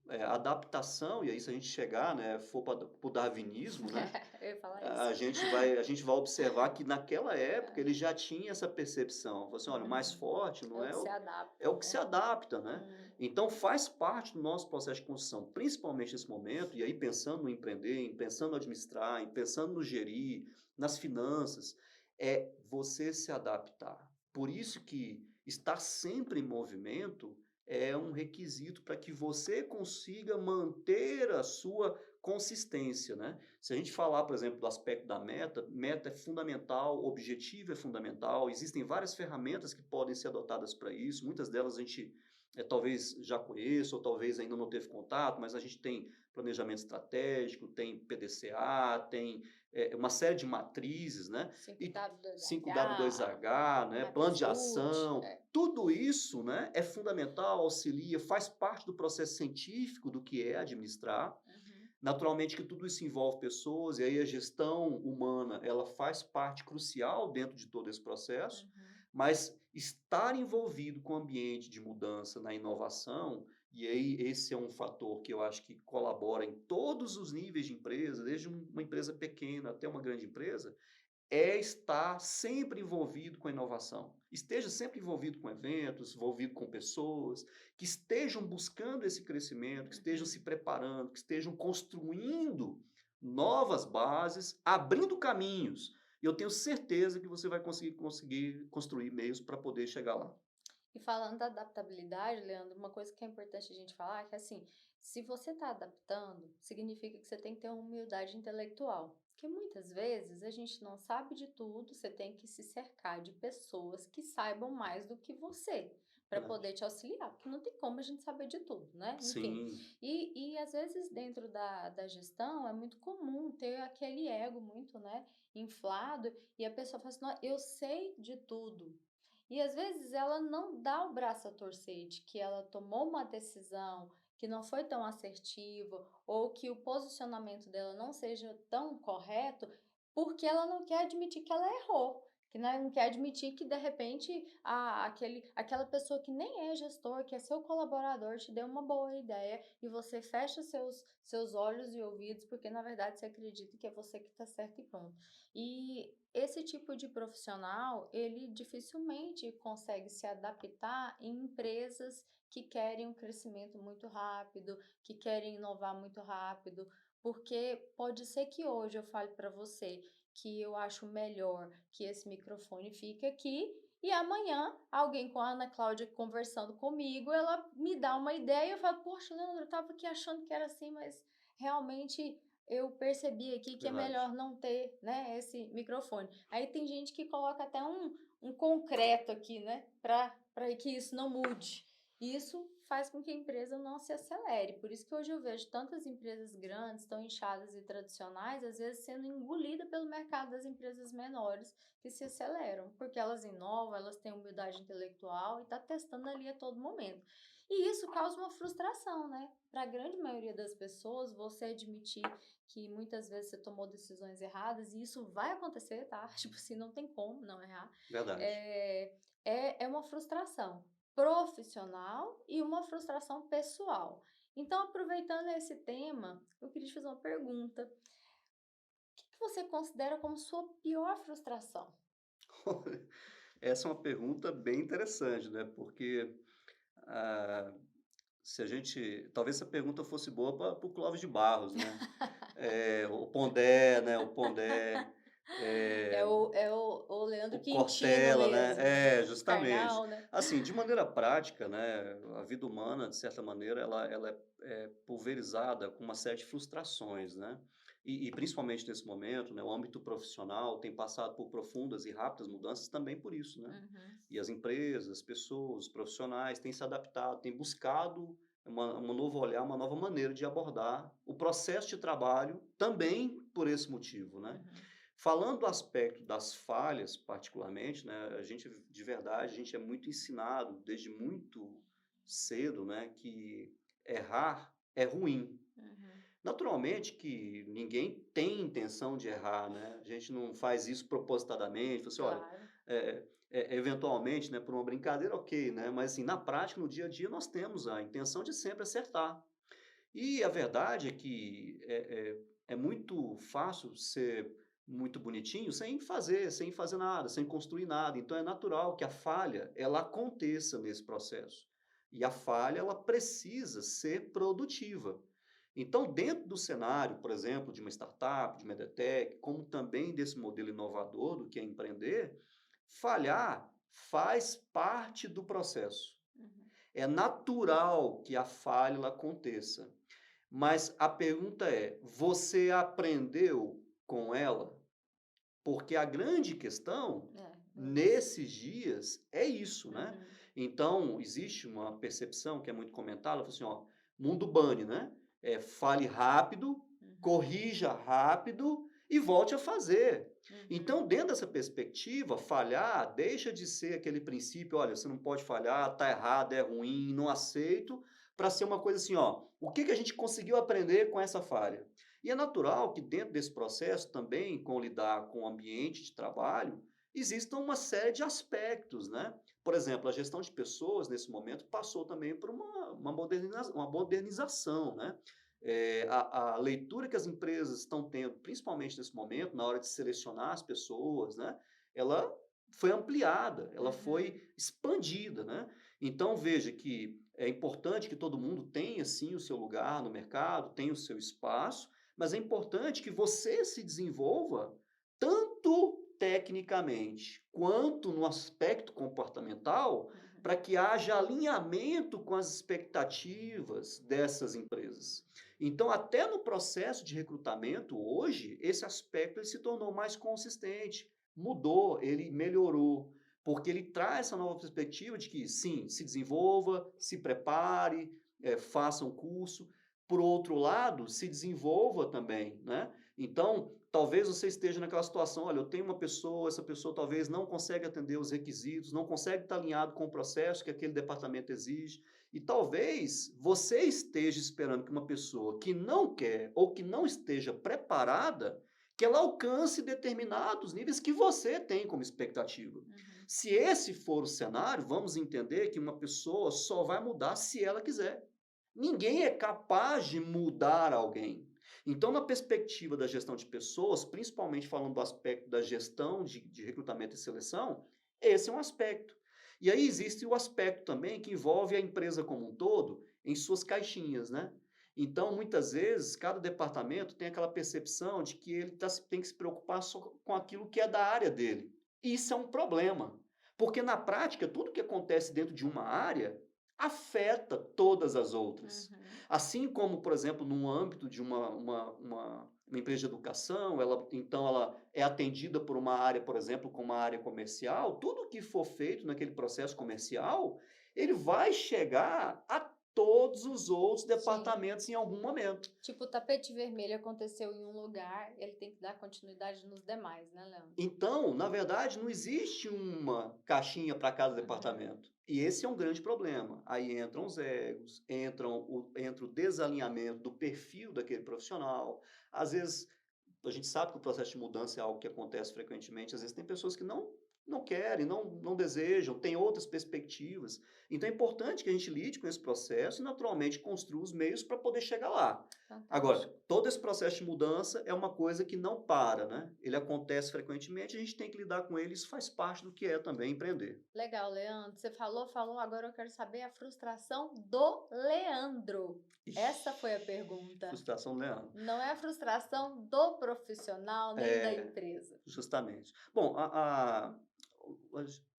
Adaptação, e aí se a gente chegar, né, for para o darwinismo, né, Eu ia falar isso. a gente vai observar que naquela época É. ele já tinha essa percepção, falou assim: "Olha, o mais Uhum. forte não É o é que se o é adapta, o que se né? adapta", né. Hum. Então faz parte do nosso processo de construção, principalmente nesse momento, e aí pensando no empreender, em pensando no administrar, em pensando no gerir, nas finanças, é você se adaptar. Por isso que estar sempre em movimento é um requisito para que você consiga manter a sua consistência, né. Se a gente falar, por exemplo, do aspecto da meta, meta é fundamental, objetivo é fundamental, existem várias ferramentas que podem ser adotadas para isso, muitas delas a gente, talvez já conheça ou talvez ainda não teve contato, mas a gente tem planejamento estratégico, tem PDCA, tem, uma série de matrizes, né, e 5W2H, 5W2H, né, plano de Matterfoot. ação, tudo isso, né, é fundamental, auxilia, faz parte do processo científico do que é administrar. Uhum, Naturalmente que tudo isso envolve pessoas, e aí a gestão humana, ela faz parte crucial dentro de todo esse processo, uhum. mas estar envolvido com o ambiente de mudança na inovação, e aí esse é um fator que eu acho que colabora em todos os níveis de empresa, desde uma empresa pequena até uma grande empresa, é estar sempre envolvido com a inovação. Esteja sempre envolvido com eventos, envolvido com pessoas, que estejam buscando esse crescimento, que estejam se Uhum. preparando, que estejam construindo novas bases, abrindo caminhos. E eu tenho certeza que você vai conseguir construir meios para poder chegar lá. E falando da adaptabilidade, Leandro, uma coisa que é importante a gente falar é que, assim, se você está adaptando, significa que você tem que ter uma humildade intelectual. Porque muitas vezes a gente não sabe de tudo, você tem que se cercar de pessoas que saibam mais do que você, para Verdade. poder te auxiliar, porque não tem como a gente saber de tudo, né? Enfim. Sim, E às vezes dentro da gestão é muito comum ter aquele ego muito, né, inflado, e a pessoa fala assim, "Não, eu sei de tudo." E às vezes ela não dá o braço a torcer de que ela tomou uma decisão que não foi tão assertiva ou que o posicionamento dela não seja tão correto, porque ela não quer admitir que ela errou, que não quer admitir que de repente aquela pessoa que nem é gestor, que é seu colaborador, te deu uma boa ideia e você fecha seus olhos e ouvidos porque na verdade você acredita que é você que está certo e pronto. E esse tipo de profissional, ele dificilmente consegue se adaptar em empresas que querem um crescimento muito rápido, que querem inovar muito rápido, porque pode ser que hoje eu fale para você que eu acho melhor que esse microfone fique aqui, e amanhã alguém com a Ana Cláudia conversando comigo, ela me dá uma ideia e eu falo, poxa, Leandro, eu estava aqui achando que era assim, mas realmente eu percebi aqui que é verdade. melhor não ter, né, esse microfone. Aí tem gente que coloca até um concreto aqui, né, para que isso não mude. E isso faz com que a empresa não se acelere. Por isso que hoje eu vejo tantas empresas grandes, tão inchadas e tradicionais, às vezes sendo engolida pelo mercado das empresas menores que se aceleram, porque elas inovam, elas têm humildade intelectual e está testando ali a todo momento. E isso causa uma frustração, né? Para a grande maioria das pessoas, você admitir que muitas vezes você tomou decisões erradas, e isso vai acontecer, tá? Tipo assim, não tem como não errar. Verdade. É uma frustração profissional e uma frustração pessoal. Então, aproveitando esse tema, eu queria te fazer uma pergunta. O que você considera como sua pior frustração? Essa é uma pergunta bem interessante, né? Porque ah, se a gente, talvez essa pergunta fosse boa para o Clóvis de Barros, né? O Pondé, né? O Pondé, é, O Leandro o Quintino Cortella, mesmo, né? né? O Justamente. Karnal, né? Assim, de maneira prática, né? A vida humana, de certa maneira, ela é pulverizada com uma série de frustrações, né? E principalmente nesse momento, né? O âmbito profissional tem passado por profundas e rápidas mudanças também por isso, né? Uhum, E as empresas, as pessoas, os profissionais têm se adaptado, têm buscado uma novo olhar, uma nova maneira de abordar o processo de trabalho também por esse motivo, né? uhum. Falando do aspecto das falhas, particularmente, né, a gente, de verdade, a gente é muito ensinado desde muito cedo, né, que errar é ruim. Uhum, Naturalmente que ninguém tem intenção de errar, né? A gente não faz isso propositadamente, fala assim, olha, claro. eventualmente, né, por uma brincadeira, ok, né? Mas assim, na prática, no dia a dia, nós temos a intenção de sempre acertar. E a verdade é que é muito fácil ser muito bonitinho sem fazer nada, sem construir nada. Então é natural que a falha, ela aconteça nesse processo. E a falha, ela precisa ser produtiva. Então, dentro do cenário, por exemplo, de uma startup, de uma EdTech, como também desse modelo inovador do que é empreender, falhar faz parte do processo. Uhum, É natural que a falha ela aconteça. Mas a pergunta é: você aprendeu com ela? Porque a grande questão é isso. nesses dias é isso, né? Uhum, Então, existe uma percepção que é muito comentada, fala assim, ó, mundo bunny, né? Fale rápido, uhum, corrija rápido e volte a fazer. uhum, Então, dentro dessa perspectiva, falhar deixa de ser aquele princípio, olha, você não pode falhar, tá errado, é ruim, não aceito, para ser uma coisa assim, ó, o que que a gente conseguiu aprender com essa falha? E é natural que dentro desse processo também, com lidar com o ambiente de trabalho, existam uma série de aspectos, né? Por exemplo, a gestão de pessoas, nesse momento, passou também por uma modernização, né? A leitura que as empresas estão tendo, principalmente nesse momento, na hora de selecionar as pessoas, né? Ela foi ampliada, ela uhum, foi expandida, né? Então, veja que é importante que todo mundo tenha, sim, o seu lugar no mercado, tenha o seu espaço, mas é importante que você se desenvolva tanto tecnicamente quanto no aspecto comportamental uhum. para que haja alinhamento com as expectativas dessas empresas. Então, até no processo de recrutamento hoje, esse aspecto ele se tornou mais consistente, mudou, ele melhorou, porque ele traz essa nova perspectiva de que, sim, se desenvolva, se prepare, faça um curso, por outro lado, se desenvolva também, né? Então, talvez você esteja naquela situação, olha, eu tenho uma pessoa, essa pessoa talvez não consegue atender os requisitos, não consegue estar alinhado com o processo que aquele departamento exige, e talvez você esteja esperando que uma pessoa que não quer ou que não esteja preparada, que ela alcance determinados níveis que você tem como expectativa. Uhum, Se esse for o cenário, vamos entender que uma pessoa só vai mudar se ela quiser. Ninguém é capaz de mudar alguém. Então, na perspectiva da gestão de pessoas, principalmente falando do aspecto da gestão de recrutamento e seleção, esse é um aspecto. E aí existe o aspecto também que envolve a empresa como um todo em suas caixinhas, né? Então, muitas vezes, cada departamento tem aquela percepção de que ele tem que se preocupar só com aquilo que é da área dele. E isso é um problema, porque na prática, tudo que acontece dentro de uma área afeta todas as outras. Uhum. Assim como, por exemplo, no âmbito de uma empresa de educação, ela é atendida por uma área, por exemplo, como a área comercial, tudo que for feito naquele processo comercial, ele vai chegar a todos os outros Sim. departamentos em algum momento. Tipo, o tapete vermelho aconteceu em um lugar, ele tem que dar continuidade nos demais, né, Leandro? Então, na verdade, não existe uma caixinha para cada Uhum. departamento. E esse é um grande problema. Aí entram os egos, entra o desalinhamento do perfil daquele profissional. Às vezes, a gente sabe que o processo de mudança é algo que acontece frequentemente. Às vezes, tem pessoas que não querem, não desejam, têm outras perspectivas. Então, é importante que a gente lide com esse processo e, naturalmente, construa os meios para poder chegar lá. Agora, Fantástico. todo esse processo de mudança é uma coisa que não para, né? Ele acontece frequentemente, a gente tem que lidar com ele, isso faz parte do que é também empreender. Legal, Leandro. Você falou, agora eu quero saber a frustração do Leandro. Essa foi a Ixi, pergunta. frustração do Leandro. Não é a frustração do profissional nem da É, empresa. justamente. Bom,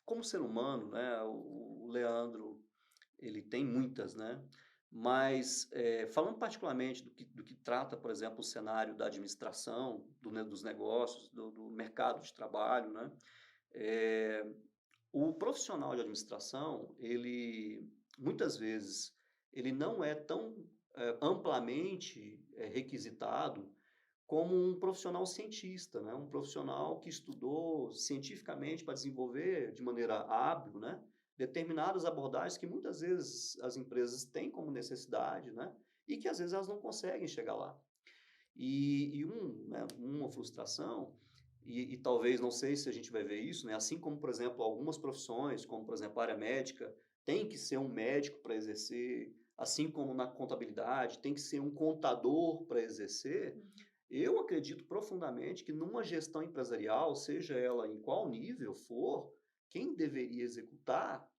como ser humano, né, o Leandro, ele tem muitas, né? Mas, falando particularmente do que trata, por exemplo, o cenário da administração, dos negócios, do mercado de trabalho, né? Eh, o profissional de administração, ele muitas vezes, ele não é tão amplamente requisitado como um profissional cientista, né? Um profissional que estudou cientificamente para desenvolver de maneira hábil, né? Determinadas abordagens que muitas vezes as empresas têm como necessidade, né? E que às vezes elas não conseguem chegar lá. Uma frustração, e talvez, não sei se a gente vai ver isso, né? Assim como, por exemplo, algumas profissões, como por exemplo a área médica, tem que ser um médico para exercer, assim como na contabilidade, tem que ser um contador para exercer. Uhum, Eu acredito profundamente que numa gestão empresarial, seja ela em qual nível for, quem deveria executar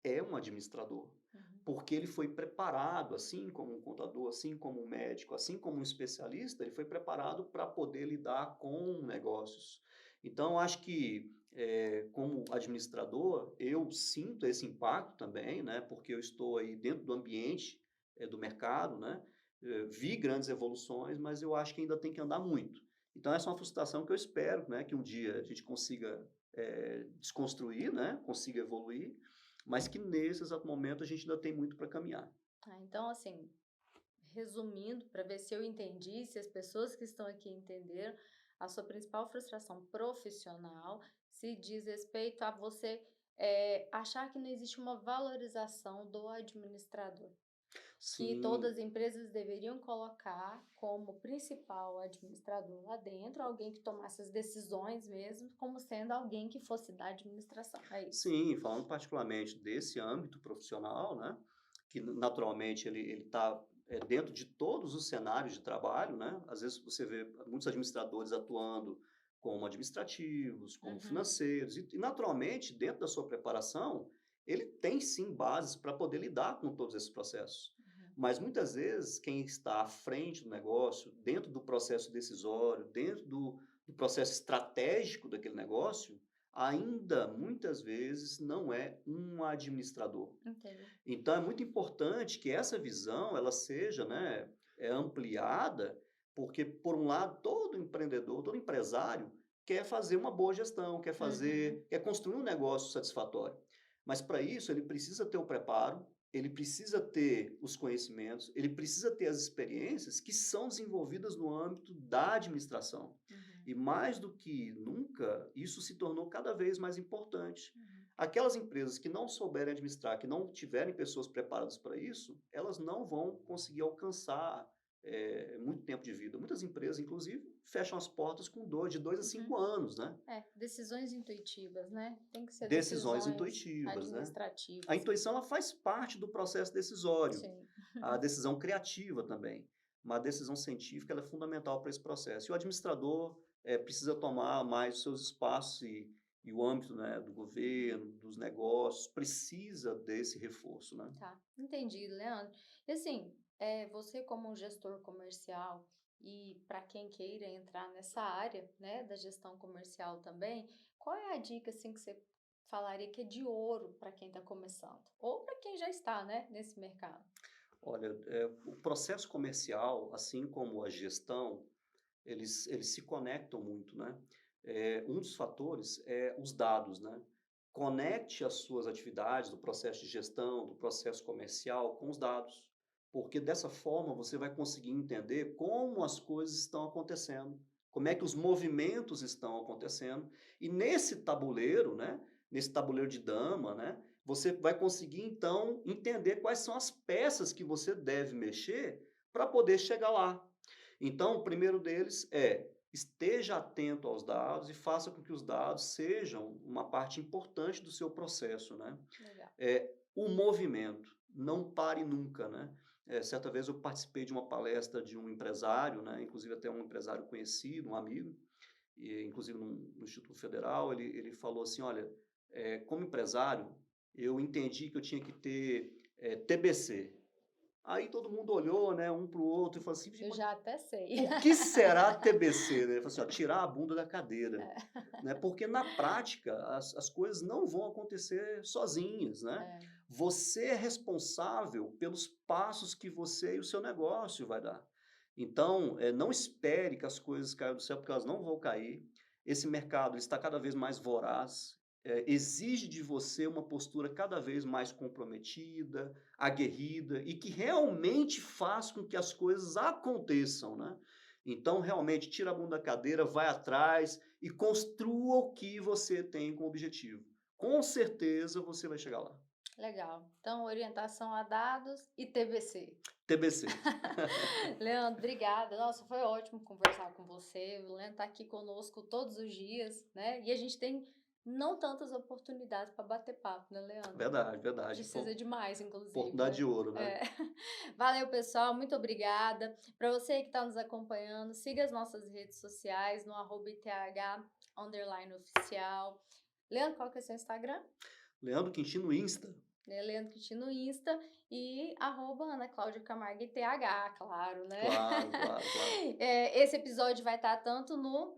é um administrador, uhum. porque ele foi preparado, assim como um contador, assim como um médico, assim como um especialista, ele foi preparado para poder lidar com negócios. Então, acho que, como administrador, eu sinto esse impacto também, né, porque eu estou aí dentro do ambiente, do mercado, né, vi grandes evoluções, mas eu acho que ainda tem que andar muito. Então, essa é uma frustração que eu espero, né, que um dia a gente consiga desconstruir, né, consiga evoluir, mas que nesse exato momento a gente ainda tem muito para caminhar. Então, assim, resumindo, para ver se eu entendi, se as pessoas que estão aqui entenderam, a sua principal frustração profissional se diz respeito a você achar que não existe uma valorização do administrador, que todas Sim, as empresas deveriam colocar como principal administrador lá dentro alguém que tomasse as decisões mesmo, como sendo alguém que fosse da administração. É isso. sim, falando particularmente desse âmbito profissional, né, que naturalmente ele está dentro de todos os cenários de trabalho, né? Às vezes você vê muitos administradores atuando como administrativos, como Uhum, financeiros, e naturalmente, dentro da sua preparação, ele tem sim bases para poder lidar com todos esses processos. uhum. Mas muitas vezes quem está à frente do negócio, dentro do processo decisório, dentro do processo estratégico daquele negócio, ainda muitas vezes não é um administrador. Entendi. Então é muito importante que essa visão ela seja, né, ampliada, porque por um lado todo empreendedor, todo empresário quer fazer uma boa gestão, Uhum. quer construir um negócio satisfatório. Mas para isso ele precisa ter o preparo, ele precisa ter os conhecimentos, ele precisa ter as experiências que são desenvolvidas no âmbito da administração. Uhum, E mais do que nunca, isso se tornou cada vez mais importante. uhum. Aquelas empresas que não souberem administrar, que não tiverem pessoas preparadas para isso, elas não vão conseguir alcançar muito tempo de vida. Muitas empresas, inclusive, fecham as portas com de 2 a 5 anos, né? Decisões intuitivas, né? Tem que ser Decisões decisões intuitivas, né? A administrativas. intuição ela faz parte do processo decisório, Sim. a decisão criativa também. Mas a decisão científica ela é fundamental para esse processo. E o administrador precisa tomar mais os seus espaços e o âmbito, né, do governo, dos negócios, precisa desse reforço, né? Tá, entendi, Leandro. E assim, você como um gestor comercial e para quem queira entrar nessa área, né, da gestão comercial também, qual é a dica assim que você falaria que é de ouro para quem está começando? Ou para quem já está, né, nesse mercado? Olha, o processo comercial, assim como a gestão, eles se conectam muito, né? Um dos fatores é os dados, né? Conecte as suas atividades do processo de gestão, do processo comercial com os dados, porque dessa forma você vai conseguir entender como as coisas estão acontecendo, como é que os movimentos estão acontecendo, e nesse tabuleiro, né? Nesse tabuleiro de dama, né? Você vai conseguir então entender quais são as peças que você deve mexer para poder chegar lá. Então, o primeiro deles é esteja atento aos dados e faça com que os dados sejam uma parte importante do seu processo, né? Legal. O movimento, não pare nunca, né? Certa vez eu participei de uma palestra de um empresário, né? Inclusive até um empresário conhecido, um amigo, e inclusive no Instituto Federal, ele falou assim, olha, como empresário, eu entendi que eu tinha que ter TBC. Aí todo mundo olhou, né, um para o outro e falou assim, Eu já até sei. o que será TBC, né? Ele falou assim, ó, tirar a bunda da cadeira, É, né? Porque na prática as coisas não vão acontecer sozinhas, né? é, Você é responsável pelos passos que você e o seu negócio vai dar. Então, não espere que as coisas caiam do céu, porque elas não vão cair. Esse mercado está cada vez mais voraz, exige de você uma postura cada vez mais comprometida, aguerrida e que realmente faz com que as coisas aconteçam, né? Então, realmente, tira a bunda da cadeira, vai atrás e construa o que você tem como objetivo. Com certeza você vai chegar lá. legal. Então, orientação a dados e TBC. TBC. Leandro, obrigada. Nossa, foi ótimo conversar com você. O Leandro está aqui conosco todos os dias, né? E a gente tem não tantas oportunidades para bater papo, né, Leandro? Verdade, verdade. Precisa de mais, inclusive, Oportunidade né? de ouro, né? É. Valeu, pessoal. Muito obrigada. Para você que está nos acompanhando, siga as nossas redes sociais no @ith_oficial. Leandro, qual que é o seu Instagram? Leandro Quintino Insta. Leandro Quintino no Insta e Ana Cláudia Camargo ITH, claro, né? Claro, claro, claro. Esse episódio vai estar tanto no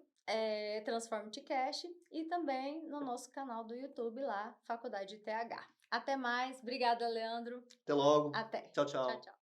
Transform-te Cash e também no nosso canal do YouTube lá, Faculdade ITH. Até mais. Obrigada, Leandro. Até logo. Até. Tchau, Tchau, tchau. tchau.